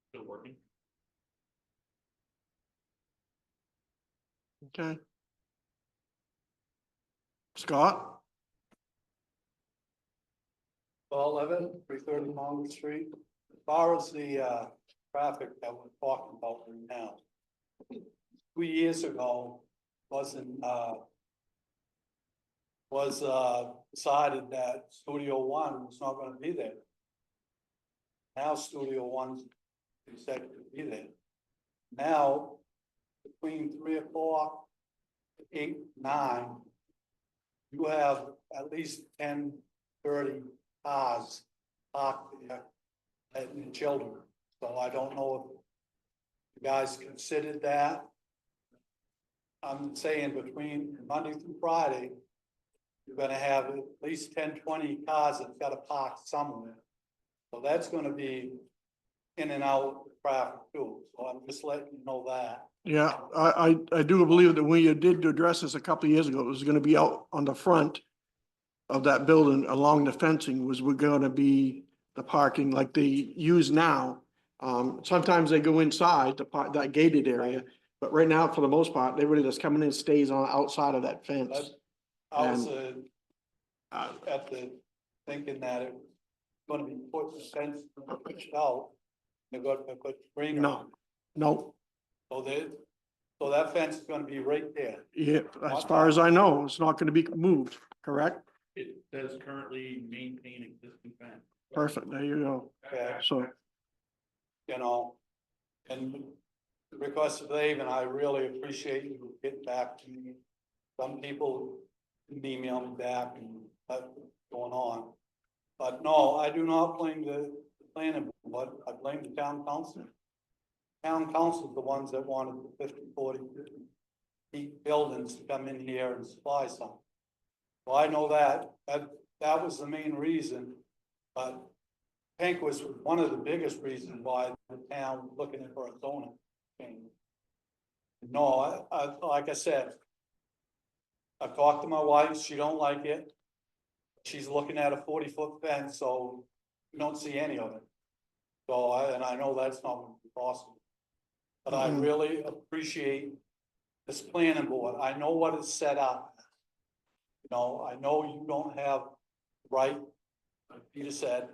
still working. Okay. Scott? 11, 330 Monmouth Street. As far as the traffic that we're talking about right now. 2 years ago, was decided that Studio One was not gonna be there. Now Studio One's expected to be there. Now, between 3 o'clock, 8, 9, you have at least 10, 30 cars parked there and children. So I don't know if you guys considered that. I'm saying between Monday through Friday, you're gonna have at least 10, 20 cars that's gotta park somewhere. So that's gonna be in and out of traffic too. So I'm just letting you know that. Yeah, I do believe that we did address this a couple of years ago. It was gonna be out on the front of that building along the fencing was we're gonna be the parking like they use now. Sometimes they go inside the part, that gated area, but right now, for the most part, everybody that's coming in stays on outside of that fence. I was at the thinking that it was gonna be put the fence pushed out. They're gonna put screen. No, So that fence is gonna be right there. yeah, as far as I know, it's not gonna be moved, correct? it says currently maintain existing fence. Perfect, there you go. Okay, So, you know, and the request of Dave, and I really appreciate you getting back to me. Some people email me back and that's what's going on. But no, I do not blame the planning board, I blame the town council. Town council is the ones that wanted the 50, 40, 50 feet buildings to come in here and supply some. Well, I know that was the main reason, but Pink was one of the biggest reasons why the town was looking for a zoning change. No, like I said, I've talked to my wife, she don't like it. She's looking at a 40-foot fence, so you don't see any of it. So I know that's not gonna be possible. But I Mhm. really appreciate this planning board. I know what is set up. You know, I know you don't have right, like Peter said,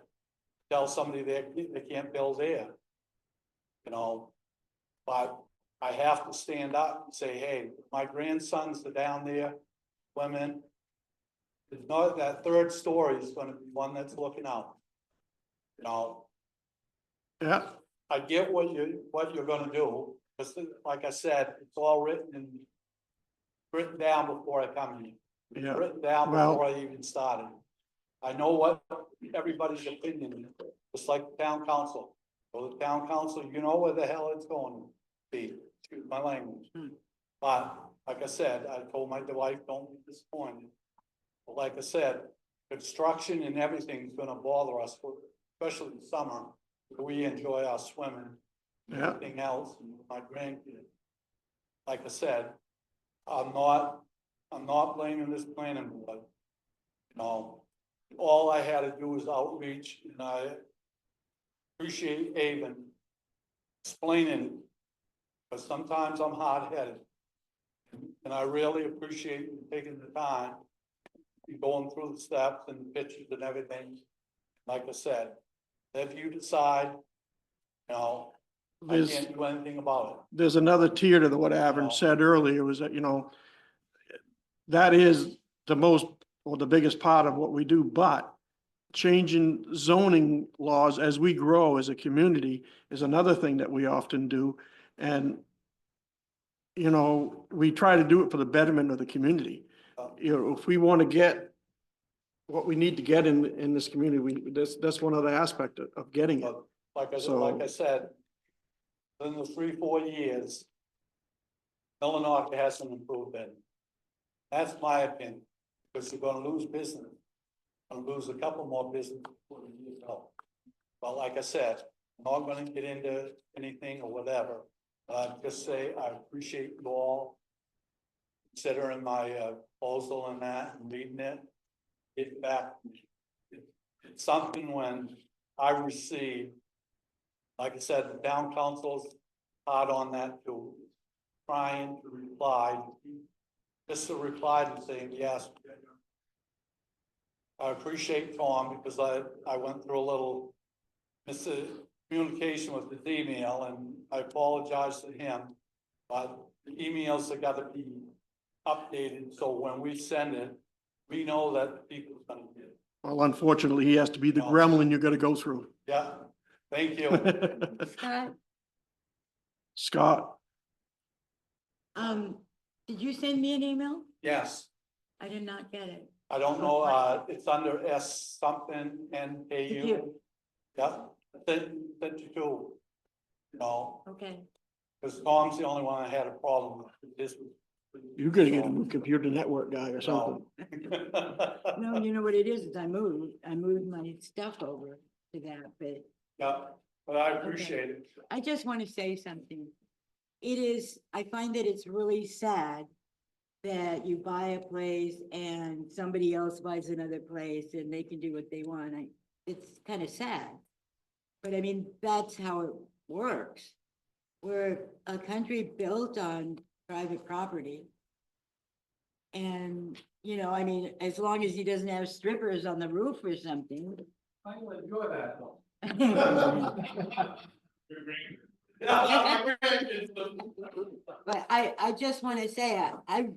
tell somebody they can't build there. You know, but I have to stand up and say, hey, my grandsons are down there, women. It's not, that third story is gonna be one that's looking out. You know, yeah, I get what you're gonna do, because like I said, it's all written down before I come here. It's yeah. written down Well- before I even started. I know what everybody's opinion is, just like the town council. So the town council, you know where the hell it's going to be, excuse my language. But like I said, I told my wife, don't be disappointed. But like I said, construction and everything is gonna bother us, especially in summer. We enjoy our swimming, Yeah, everything else, and my grandkids. Like I said, I'm not blaming this planning board. You know, all I had to do was outreach, and I appreciate Avon explaining, but sometimes I'm hard-headed. And I really appreciate you taking the time, and going through the steps and the pictures and everything. Like I said, if you decide, you know, I there's, can't do anything about there's another tier to what Avon said earlier, was that, that is the most, or the biggest part of what we do, but changing zoning laws as we grow as a community is another thing that we often do. And, we try to do it for the betterment of the community. If we want to get what we need to get in this community, that's one other aspect of getting it. But So- like I said, in the 3-4 years, Illinois hasn't improved it. That's my opinion, because you're gonna lose business. Gonna lose a couple more business before the year's out. But like I said, I'm not gonna get into anything or whatever. Just say I appreciate you all considering my proposal and that and reading it. Get back. It's something when I receive, like I said, the town council's hard on that too. Trying to reply, just to reply to saying yes. I appreciate Tom because I went through a little miscommunication with his email and I apologize to him. But the emails have got to be updated, so when we send it, we know that people's gonna get it. Well, unfortunately, he has to be the gremlin you gotta go through. Yeah, thank you. Scott, Scott, did you send me an email? Yes, I did not get it. I don't know, it's under S something, NKU. You. Yeah, sent you too. No, Okay. because Tom's the only one I had a problem with. This was. you gotta get a new computer network guy or something. No, you know what it is I moved my stuff over to that, but Yeah, but I appreciate it. I just want to say something. I find that it's really sad that you buy a place and somebody else buys another place and they can do what they want. It's kind of sad. But I mean, that's how it works. We're a country built on private property. And, I mean, as long as he doesn't have strippers on the roof or something. I will enjoy that though. But I just want to say, I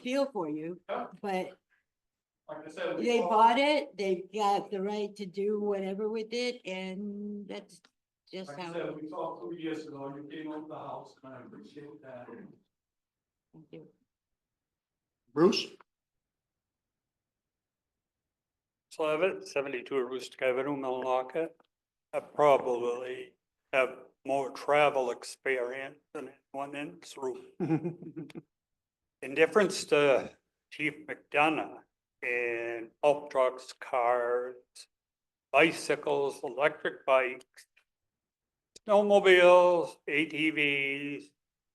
feel for you, but Like I said. we They talked- bought it, they've got the right to do whatever with it, and that's just Like I how. said, we talked 2 years ago, you came over the house, and I appreciate that. Thank you. Bruce? Slavitt, 72 Rooster Avenue, Millinocket. I probably have more travel experience than anyone in this room. In difference to Chief McDonough in pulp trucks, cars, bicycles, electric bikes, snowmobiles, ATVs,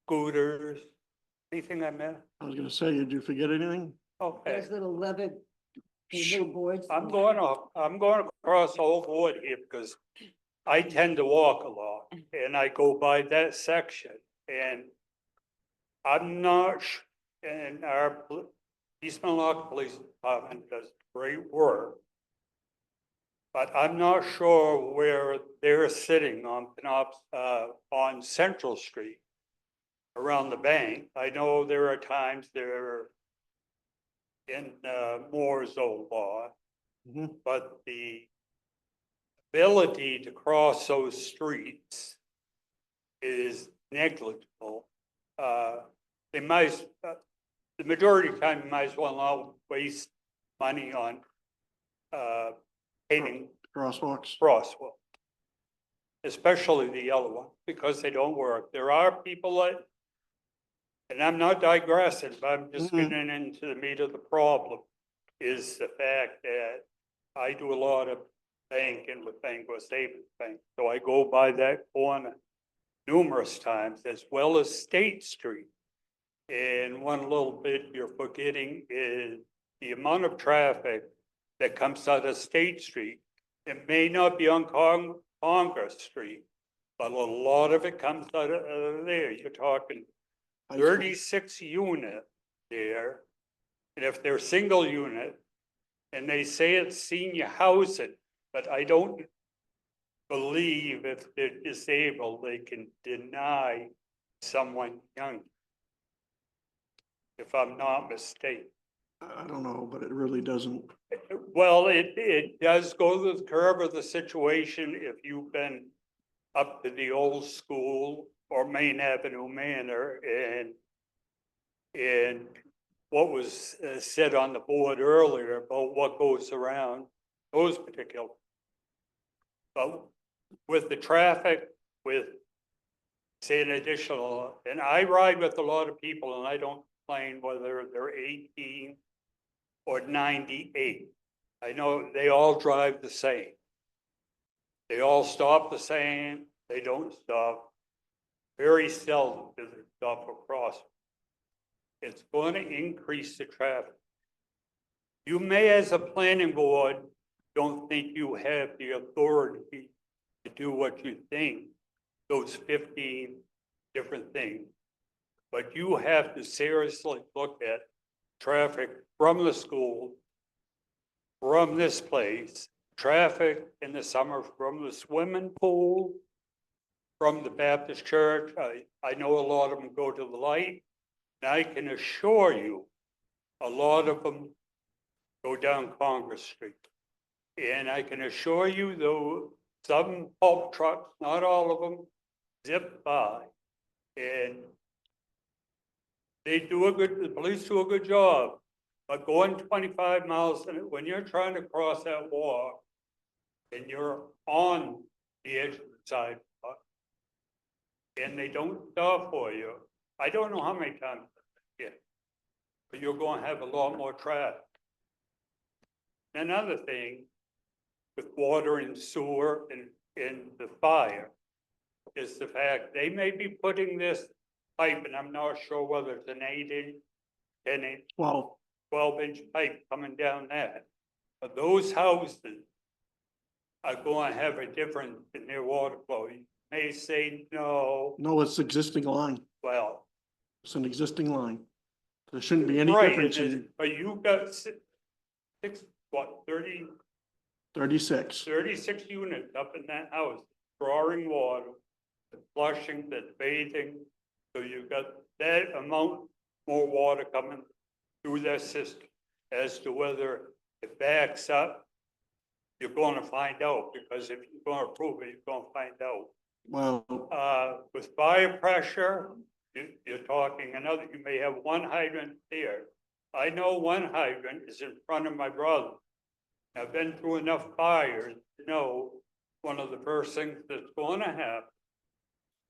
scooters, anything I missed? I was gonna say, did you forget anything? Okay. Those little leather, those little boards. I'm going across the whole board here because I tend to walk a lot and I go by that section and I'm not, and our East Millinocket Police Department does great work. But I'm not sure where they're sitting on on Central Street around the bank. I know there are times they're in Moore's old law. Mhm. But the ability to cross those streets is negligible. They might, the majority of the time, you might as well not waste money on painting Crosswalks? crosswalk. Especially the yellow one, because they don't work. There are people that, and I'm not digressing, but I'm just Mhm. getting into the meat of the problem, is the fact that I do a lot of banking with Bangor Savings Bank, so I go by that corner numerous times, as well as State Street. And one little bit you're forgetting is the amount of traffic that comes out of State Street. It may not be on Congress Street, but a lot of it comes out of there. You're talking High school. 36 unit there. And if they're single unit, and they say it's senior housing, but I don't believe if they're disabled, they can deny someone young. If I'm not mistaken. I don't know, but it really doesn't. Well, it does go to the curve of the situation if you've been up to the old school or Main Avenue Manor and what was said on the board earlier about what goes around those particular. But with the traffic, with say an additional, and I ride with a lot of people and I don't complain whether they're 18 or 98. I know they all drive the same. They all stop the same, they don't stop. Very seldom do they stop across. It's going to increase the traffic. You may, as a planning board, don't think you have the authority to do what you think, those 15 different things. But you have to seriously look at traffic from the school, from this place, traffic in the summer from the swimming pool, from the Baptist church. I know a lot of them go to the light. And I can assure you, a lot of them go down Congress Street. And I can assure you, though, some pulp trucks, not all of them, zip by. And the police do a good job. But going 25 miles, when you're trying to cross that walk, and you're on the edge of the sidewalk, and they don't stop for you, I don't know how many times, but you're going to have a lot more traffic. Another thing with water and sewer and the fire is the fact they may be putting this pipe, and I'm not sure whether it's an 8-inch, 10-inch, 12-inch pipe coming down that. But those houses are going to have a difference in their water flow. You may say no, No, it's existing line. well. It's an existing line. There shouldn't be any Right, difference in but you've got 36 36. units up in that house, drawing water, flushing, that's bathing. So you've got that amount more water coming through that system. As to whether it backs up, you're gonna find out, because if you're gonna approve it, you're gonna find out. Well, With fire pressure, you're talking another, you may have one hydrant there. I know one hydrant is in front of my brother. I've been through enough fires to know one of the first things that's gonna happen.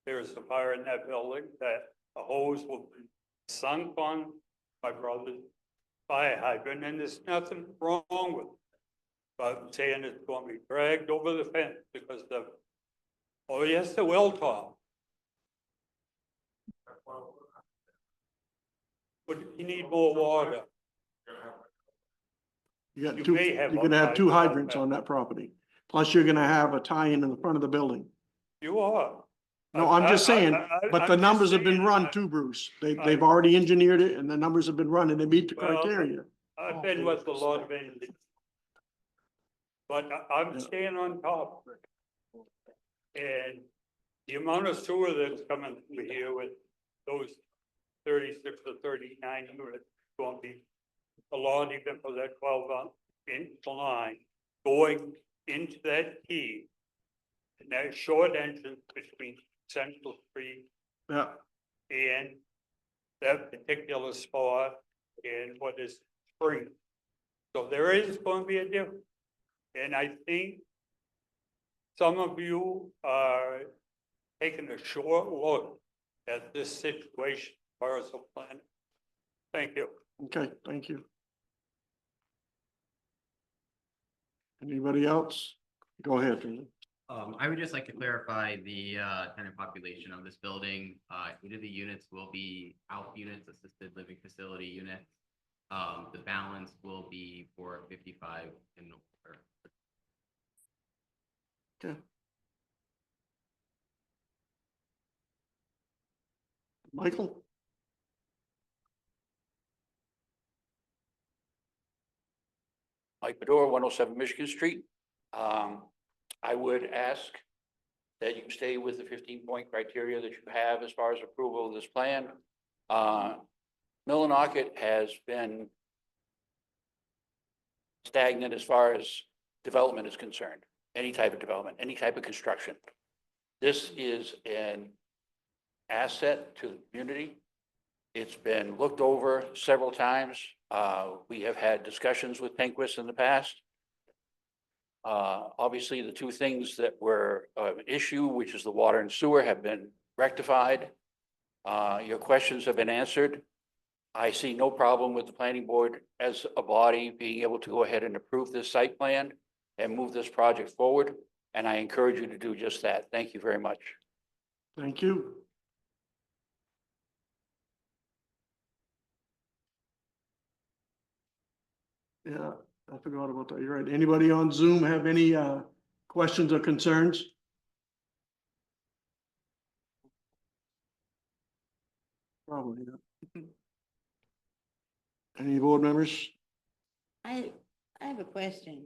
There's a fire in that building, that a hose will be sunk on my brother's fire hydrant, and there's nothing wrong with it. But I'm saying it's gonna be dragged over the fence because the, oh, yes, it will, Tom. But you need more water. you got You two, may have you're gonna have two one hydrants on that property. Plus you're gonna have a tie-in in the front of the building. You are. No, I'm just saying, but the I'm just numbers have been saying, run I- too, Bruce. They've already engineered it and the numbers have been run and they meet the Well, criteria. I've been with a lot of engineers. But I'm Yeah. staying on top of it. And the amount of sewer that's coming through here with those 36 or 39 units going to be a lot even for that 12-inch line going into that key. And that short entrance between Central Street Yeah, and that particular spot in what is Spring. So there is going to be a difference. And I think some of you are taking a short look at this situation as far as the plan. Thank you. okay, thank you. Anybody else? Go ahead, Trina. I would just like to clarify the tenant population of this building. Each of the units will be ALF units, assisted living facility units. The balance will be for 55 and older. Okay. Michael? Mike Bedore, 107 Michigan Street. I would ask that you stay with the 15-point criteria that you have as far as approval of this plan. Millinocket has been stagnant as far as development is concerned, any type of development, any type of construction. This is an asset to the community. It's been looked over several times. We have had discussions with Penquist in the past. Obviously, the two things that were an issue, which is the water and sewer, have been rectified. Your questions have been answered. I see no problem with the planning board as a body being able to go ahead and approve this site plan and move this project forward. And I encourage you to do just that. Thank you very much. Thank you. Yeah, I forgot about that. You're right. Anybody on Zoom have any questions or concerns? Probably not. Any board members? I have a question.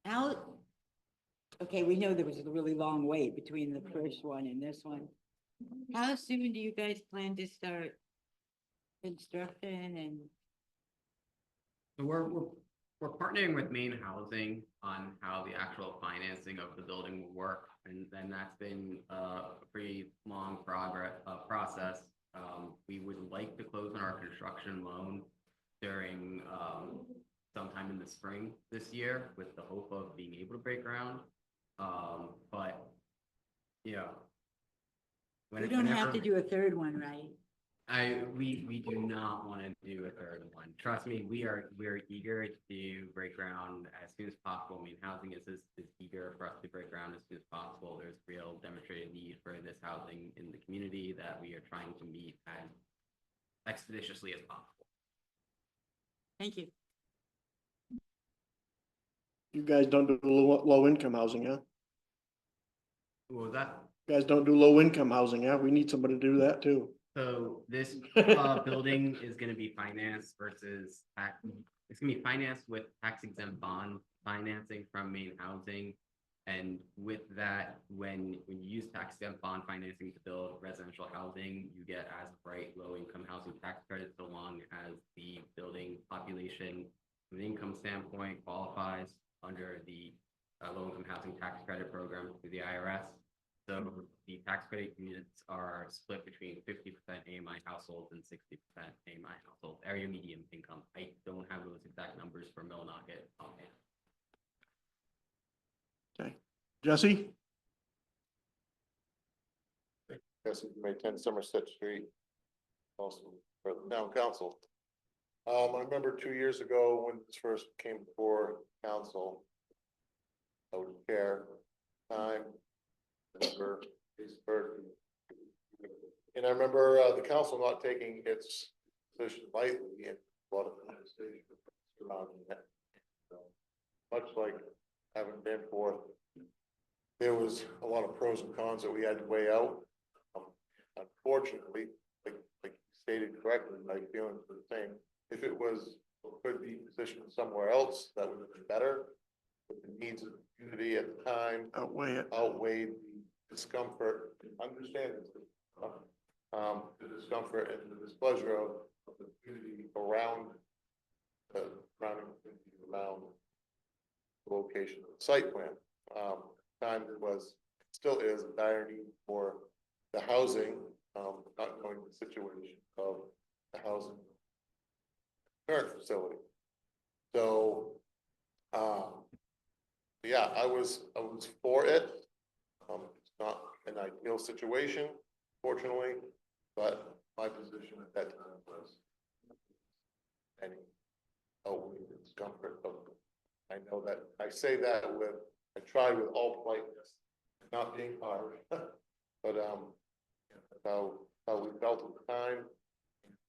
How, okay, we know there was a really long wait between the first one and this one. How soon do you guys plan to start construction and? So we're partnering with Maine Housing on how the actual financing of the building will work, and then that's been a pretty long process. We would like to close on our construction loan during sometime in the spring this year, with the hope of being able to break ground. But yeah, You don't have to do a third one, right? We do not want to do a third one. Trust me, we're eager to break ground as soon as possible. I mean, housing is eager for us to break ground as soon as possible. There's real demonstrated need for this housing in the community that we are trying to meet as expeditiously as possible. Thank you. You guys don't do low income housing, huh? What was that? You guys don't do low income housing, huh? We need somebody to do that too. So this building is going to be financed versus it's going to be financed with tax exempt bond financing from Maine Housing. And with that, when you use tax exempt bond financing to build residential housing, you get as of right low income housing tax credits so long as the building population from an income standpoint, qualifies under the low-income housing tax credit program through the IRS. So the tax credit units are split between 50% AMI households and 60% AMI households, area median income. I don't have those exact numbers for Millinocket offhand. Okay, Jesse? Jesse May 10 Somerset Street, also for the town council. I remember 2 years ago when this first came before council, I was chair time. And I remember the council not taking its position lightly and a lot of conversation surrounding that. So, much like having been forth, there was a lot of pros and cons that we had to weigh out. Unfortunately, like you stated correctly, my feelings were the same. If it was, could be positioned somewhere else, that would have been better. But the needs of the community at the time outweighed the discomfort, understand the discomfort and the displeasure of the community around the surrounding community around the location of the site plan. Time it was, still is a dire need for the housing, not knowing the situation of the housing current facility. So, yeah, I was for it. It's not an ideal situation, fortunately, but my position at that time was any outweigh the discomfort of. I know that I say that with, I try with all politeness, not being harsh, but that's how we felt at the time.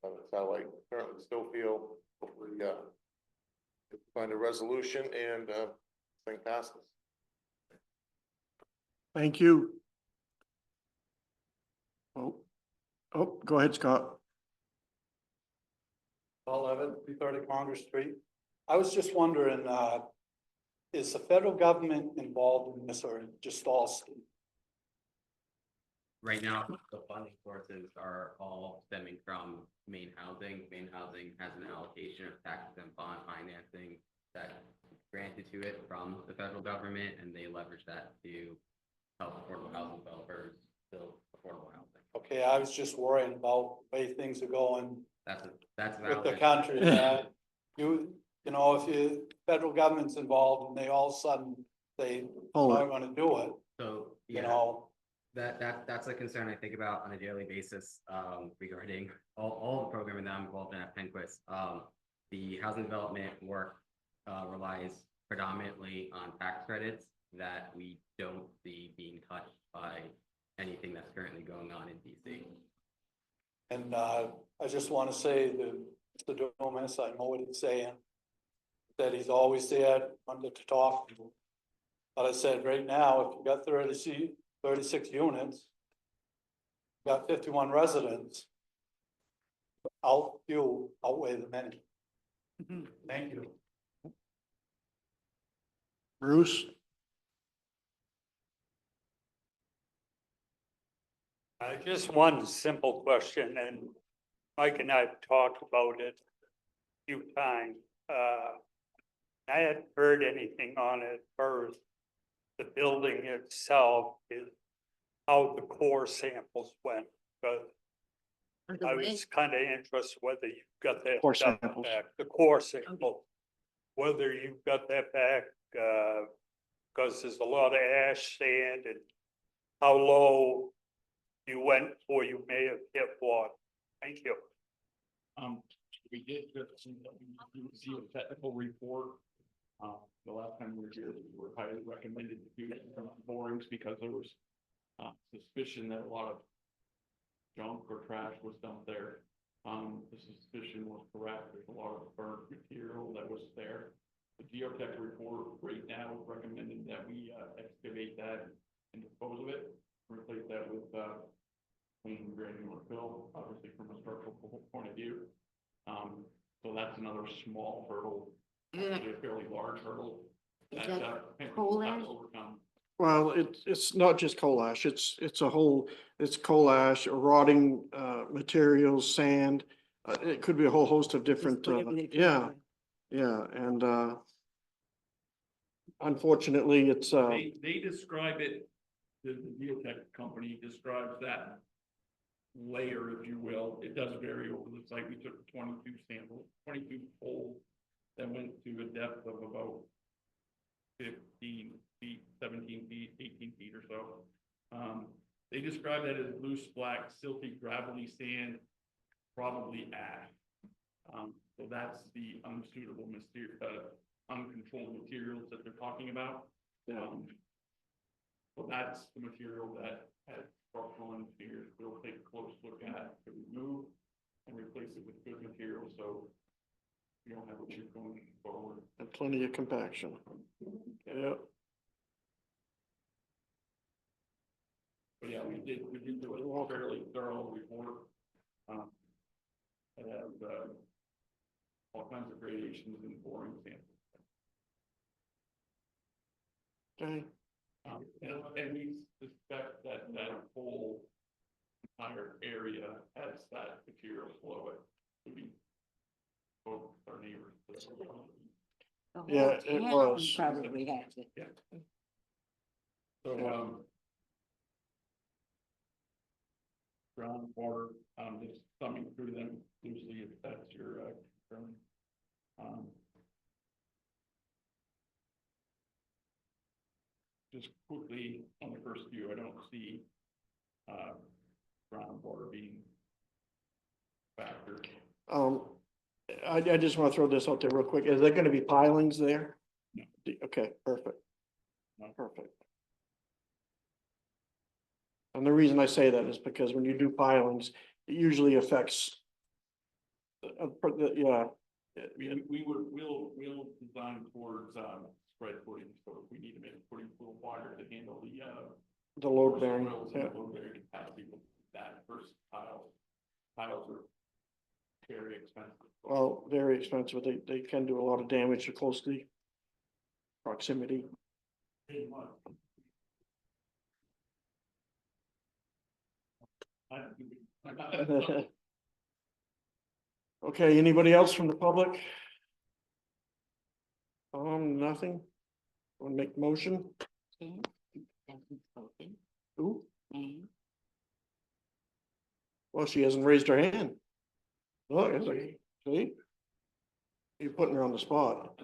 That's how I currently still feel. Hopefully, find a resolution and thing passes. Thank you. Oh, go ahead, Scott. Paul Levitt, 330 Congress Street. I was just wondering, is the federal government involved in this or just all state? Right now, the funding sources are all stemming from Maine Housing. Maine Housing has an allocation of tax and bond financing that granted to it from the federal government, and they leverage that to help affordable housing developers build affordable housing. Okay, I was just worrying about the way things are going That's with valid. the country. That you know, if you federal government's involved and they all of a sudden they are going to do it, So, you yeah. know. That's a concern I think about on a daily basis regarding all the programming that I'm involved in at Penquist. The housing development work relies predominantly on tax credits that we don't see being touched by anything that's currently going on in DC. And I just want to say to Mr. Dumas, I know what he's saying, that he's always there under to talk. But I said, right now, if you got 36 units, got 51 residents, you outweigh the many. Thank you. Bruce? Just one simple question, and Mike and I have talked about it a few times. I hadn't heard anything on it first. The building itself is how the core samples went, but I was kind of interested whether you got that Core stuff samples. back, the core sample, whether you got that back, because there's a lot of ash, sand, and how low you went or you may have hit water. Thank you. We did get some technical report. The last time we were here, we were highly recommended to do some borings because there was suspicion that a lot of junk or trash was dumped there. The suspicion was correct. There's a lot of burnt material that was there. The geotech report right now recommended that we excavate that and dispose of it, replace that with clean granular fill, obviously from a structural point of view. So that's another small hurdle, actually a fairly large hurdle. Is that, that we'll coal have ash? to overcome. Well, it's not just coal ash, it's coal ash, rotting materials, sand. It could be a whole host of different, whatever they can yeah, find. Yeah, and, unfortunately, it's, They describe it, the geotech company describes that layer, if you will. It does vary over the site. We took 22 samples, 22 holes that went to a depth of about 15 feet, 17 feet, 18 feet or so. They describe that as loose, black, silty, gravelly sand, probably ash. So that's the unsuitable uncontrolled materials that they're talking about. So that's the material that has structural engineers will take a close look at to remove and replace it with good material, so you don't have issues going forward. and plenty of compaction. Yeah, But yeah, we did do a fairly thorough report. It has, all kinds of gradations and boring samples. okay, And we suspect that that whole entire area has that material below it. We both our neighbors. The whole Yeah, it town was. Probably has it. Yeah. So, groundwater, just thumbing through them loosely if that's your, concern. Just quickly on the first view, I don't see, groundwater being a factor. I just want to throw this out there real quick. Is there gonna be pilings there? No. Okay, perfect. No. Perfect. And the reason I say that is because when you do pilings, it usually affects. Yeah. We'll design towards, spread footing, so if we need to make footing a little wider to handle The load bearing, soils yeah. and load bearing capacity with that first tiles. Tiles are very expensive. Well, very expensive. They can do a lot of damage to closely proximity. Pretty much. Okay, anybody else from the public? Nothing? Want to make motion? Okay. Hasn't spoken. Ooh, Okay. well, she hasn't raised her hand. Oh, it's like, see? You're putting her on the spot.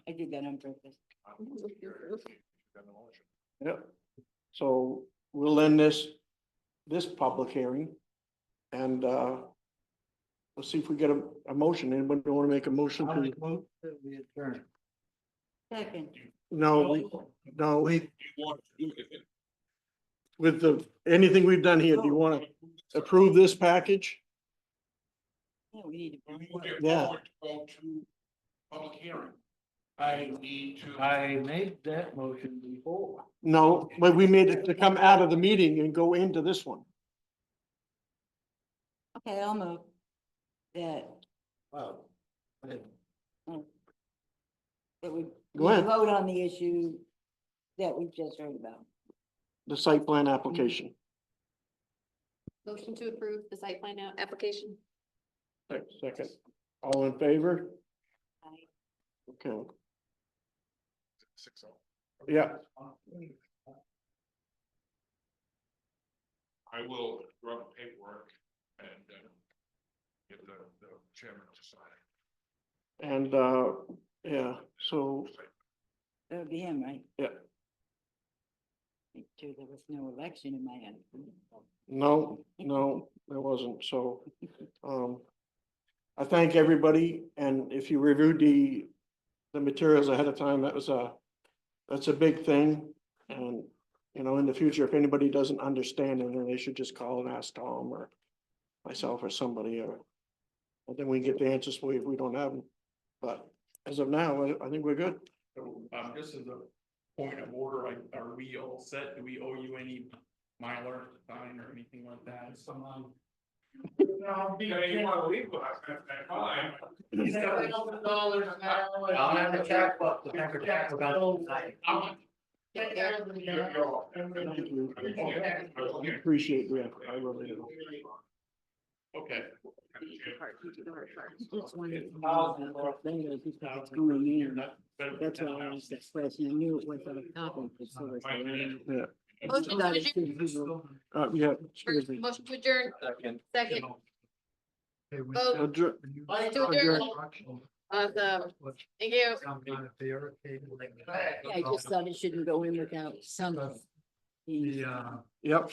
I did that on purpose. Yep. So we'll end this public hearing. And, let's see if we get a motion. Anybody want to make a motion to? Second. No, no, You want to do it, with anything we've done here, do you want to approve this package? Yeah, we need to. you move it Yeah. forward to go to public hearing. I need to. I made that motion before. No, but we made it to come out of the meeting and go into this one. Okay, I'll move that. Wow. That we. Go ahead. Vote on the issue that we've just heard about. The site plan application. Motion to approve the site plan application. Second, all in favor? Aye. Okay, 6-0. yeah, I will draw the paperwork and get the chairman to sign it. and, yeah, so, That would be him, right? yeah, Make sure there was no election in my end. no, there wasn't, so, I thank everybody, and if you reviewed the materials ahead of time, that's a big thing, and, you know, in the future, if anybody doesn't understand it, then they should just call and ask Tom or myself or somebody, or and then we get the answers for you if we don't have them, but as of now, I think we're good. So, just as a point of order, are we all set? Do we owe you any Mylar to sign or anything like that? Someone. No, you want to leave with us at that time. I'll have the checkbook, the paper checkbook. Thank you. Appreciate the effort, I really do. Okay. Just wondered about later because it's going in. That's why I asked that question. I knew it was on a topic, but so was the. Yeah. Motion to adjourn. Yeah, excuse me. Motion to adjourn. Second. Vote Adjourn. to adjourn. Awesome. Thank you. I just thought it shouldn't go in without something. Yep.